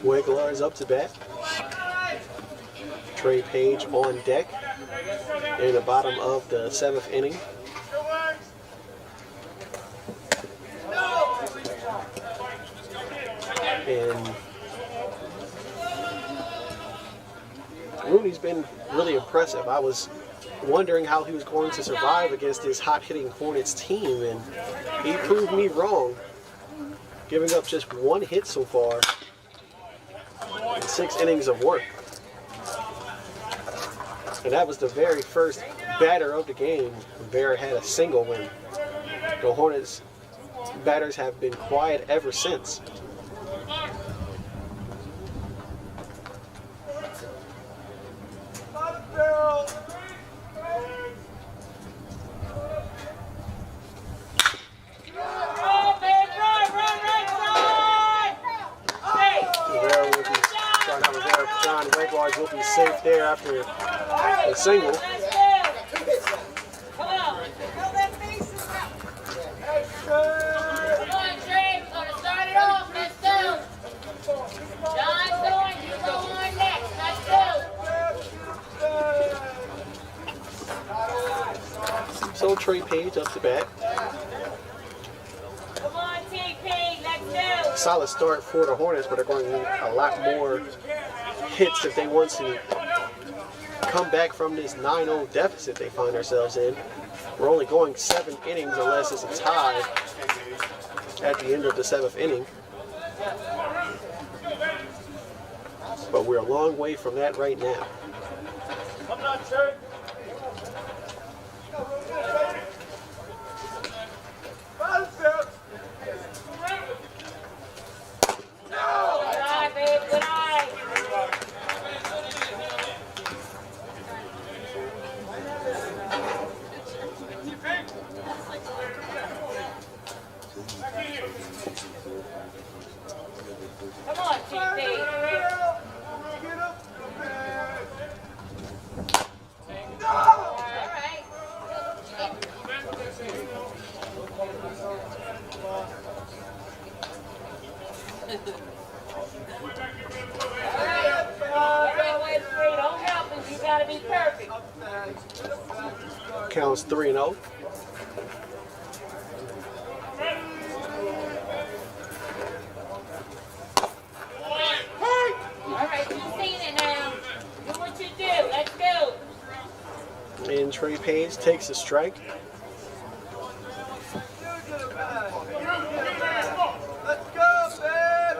Wedlars up to bat. Trey Page on deck in the bottom of the 7th inning. And Rooney's been really impressive. I was wondering how he was going to survive against this hot-hitting Hornets team, and he proved me wrong, giving up just 1 hit so far in 6 innings of work. And that was the very first batter of the game. Bear had a single when the Hornets batters have been quiet ever since. Will be safe there after after a single. Come on. Come on, Trey. We're going to start it off. Let's go. John's going. You go on next. Let's go. So Trey Page up to bat. Come on, TP. Let's go. Solid start for the Hornets, but they're going to need a lot more hits if they want to come back from this 9-0 deficit they find themselves in. We're only going 7 innings unless it's a tie at the end of the 7th inning. But we're a long way from that right now. Good eye, babe. Good eye. Come on, TP. All right. Don't help us. You gotta be perfect. Counts 3-0. All right, you've seen it now. Do what you do. Let's go. And Trey Page takes a strike. Let's go, man!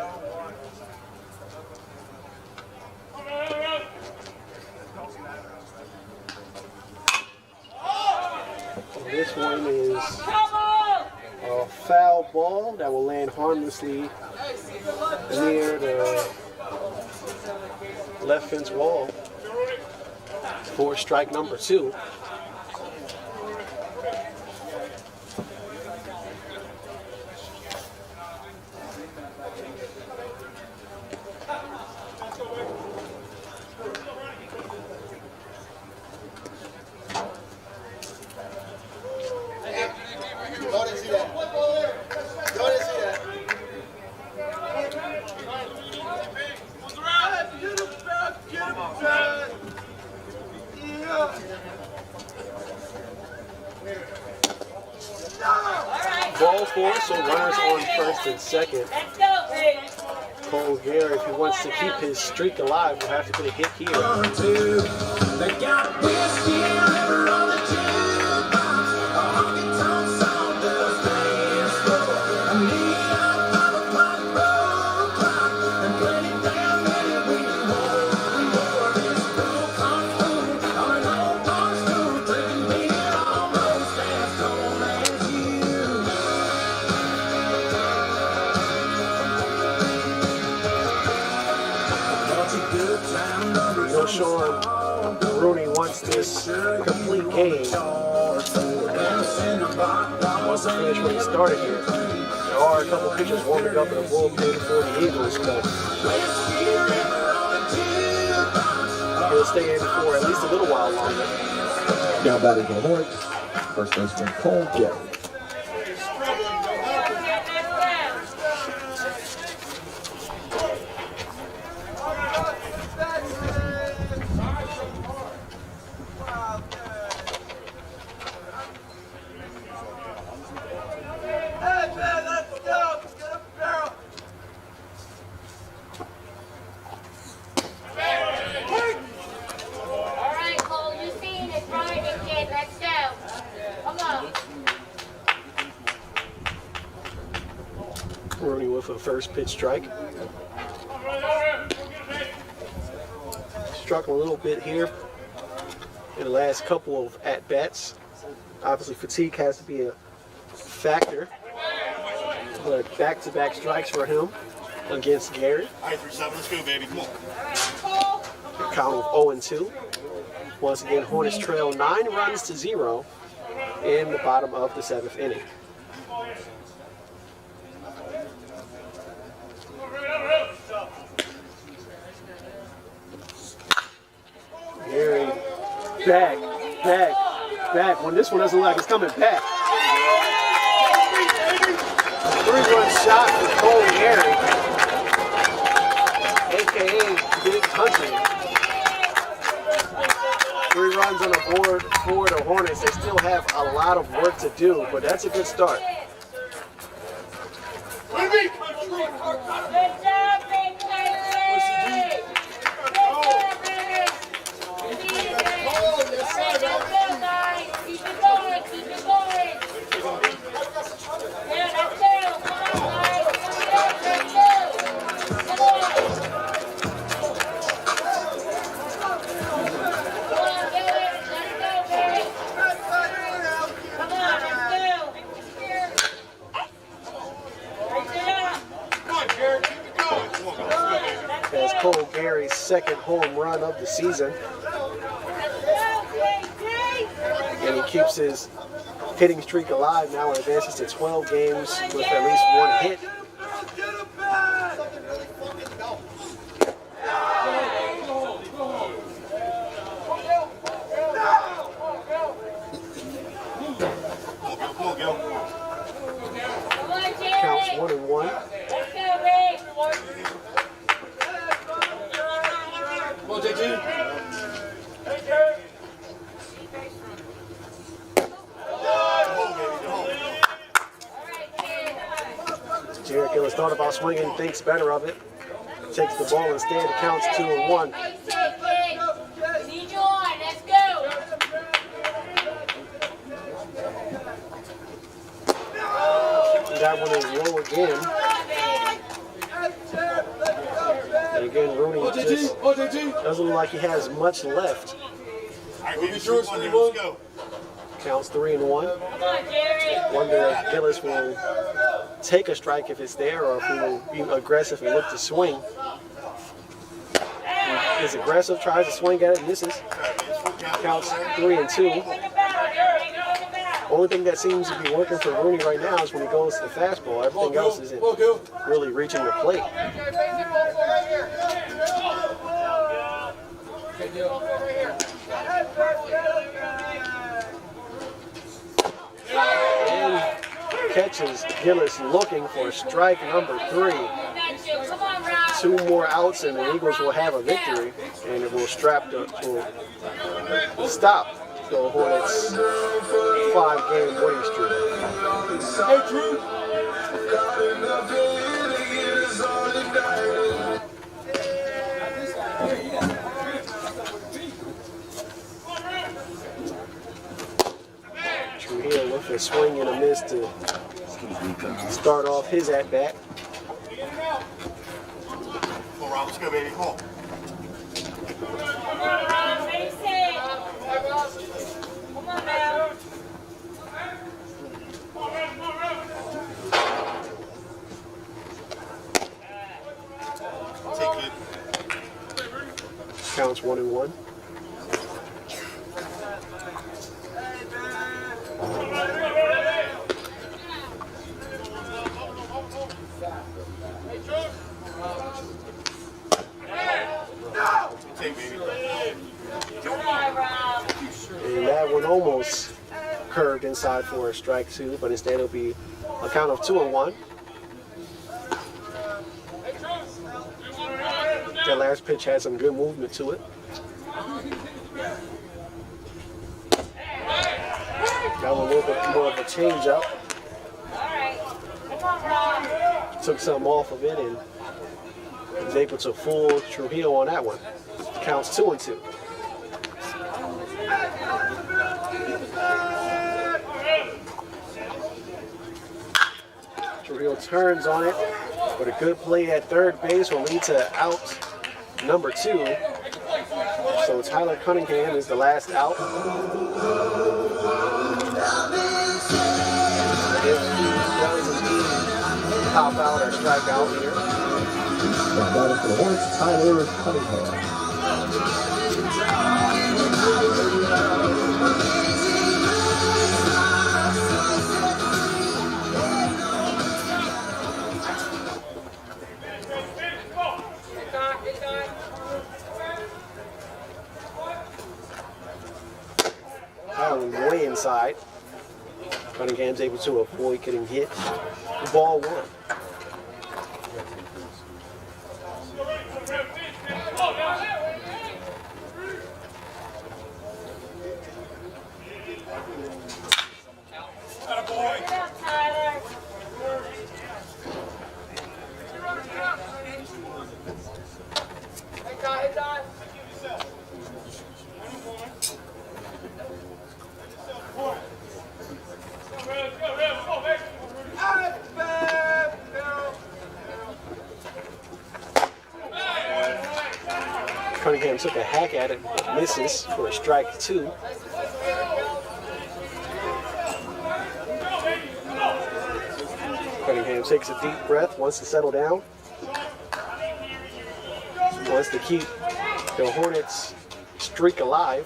This one is Trouble. a foul ball that will land harmlessly near the left fence wall for strike number 2. Ball 4, so runners on first and second. Let's go, baby. Cole Gare, if he wants to keep his streak alive, will have to get a hit here. They got whiskey liver on the jukebox. A honky-tonk song does dance floor. A neon motherfuck roadblock. And plenty damn many we wore this blue contour on an old bar stool, drinking beer almost as cold as you. You know, Sean Rooney wants this complete game. Wants to finish when he started here. There are a couple pitchers warming up in the bullpen for the Eagles, but he'll stay in for at least a little while longer. Now batting for the Hornets, first baseman Cole Gare. All right, Cole, you seen it, right? Kid, let's go. Come on. Rooney with a first pitch strike. Struck a little bit here in the last couple of at-bats. Obviously, fatigue has to be a factor, but back-to-back strikes for him against Gary. All right, 3-7, let's go, baby. Come on. Count of 0-2. Once again, Hornets trail 9 runs to 0 in the bottom of the 7th inning. Gary, back. When this one doesn't look like it's coming back. 3-run shot for Cole Gary, a.k.a. Big Country. 3 runs on the board for the Hornets. They still have a lot of work to do, but that's a good start. Good job, Big Country! Keep it going. Yeah, let's go. Come on, guys. Come on. That's Cole Gary's second home run of the season. And he keeps his hitting streak alive now and advances to 12 games with at least 1 hit. Counts 1-1. Come on, JT. Jared Gillis thought about swinging, thinks better of it. Takes the ball instead. It counts 2-1. Need you on. Let's go. That one is low again. And again, Rooney just doesn't look like he has much left. Counts 3-1. Wonder if Gillis will take a strike if it's there, or if he will be aggressive and look to swing. He's aggressive, tries to swing at it, misses. Counts 3-2. Only thing that seems to be working for Rooney right now is when he goes to the fastball. Everything else isn't really reaching the plate. And catches Gillis looking for strike number 3. 2 more outs and the Eagles will have a victory, and it will stop the Hornets' 5-game winning streak. Hey, Drew. Trujillo with a swing and a miss to start off his at-bat. Come on, Rob, let's go, baby. Come on. Come on, Rob. Face it. Come on now. Take it. Counts 1-1. Take, baby. Come on, Rob. And that one almost curved inside for a strike 2, but instead it'll be a count of 2-1. That last pitch had some good movement to it. Got a little bit more of a change up. Took something off of it and was able to fool Trujillo on that one. Counts 2-2. Trujillo turns on it, but a good play at third base will lead to out number 2. So Tyler Cunningham is the last out. If he does indeed pop out or strike out here. Batting for the Hornets, Tyler Cunningham. way inside. Cunningham's able to avoid getting hit. Ball one. Cunningham took a hack at it, but misses for a strike two. Cunningham takes a deep breath, wants to settle down. Wants to keep the Hornets streak alive.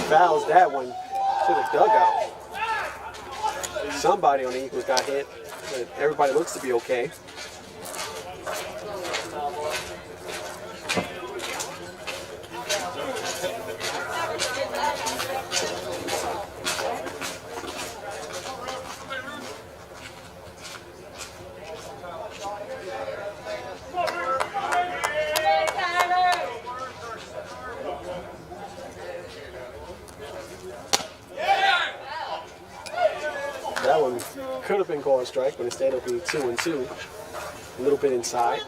Fouls that one to the dugout. Somebody on the Eagles got hit, but everybody looks to be okay. That one could have been called a strike, but instead it'll be 2-2. A little bit inside.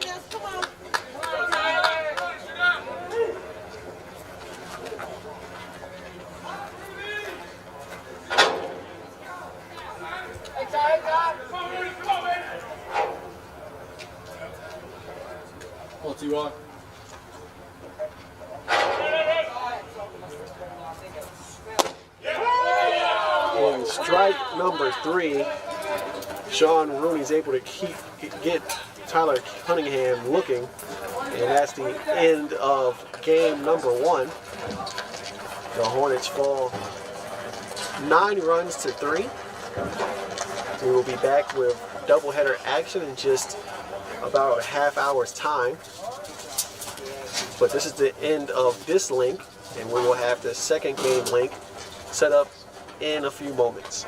Oh, T-Rock. On strike number 3, Sean Rooney's able to get Tyler Cunningham looking, and that's the end of game number 1. The Hornets fall 9 runs to 3. We will be back with doubleheader action in just about a half hour's time. But this is the end of this link, and we will have the second game link set up in a few moments.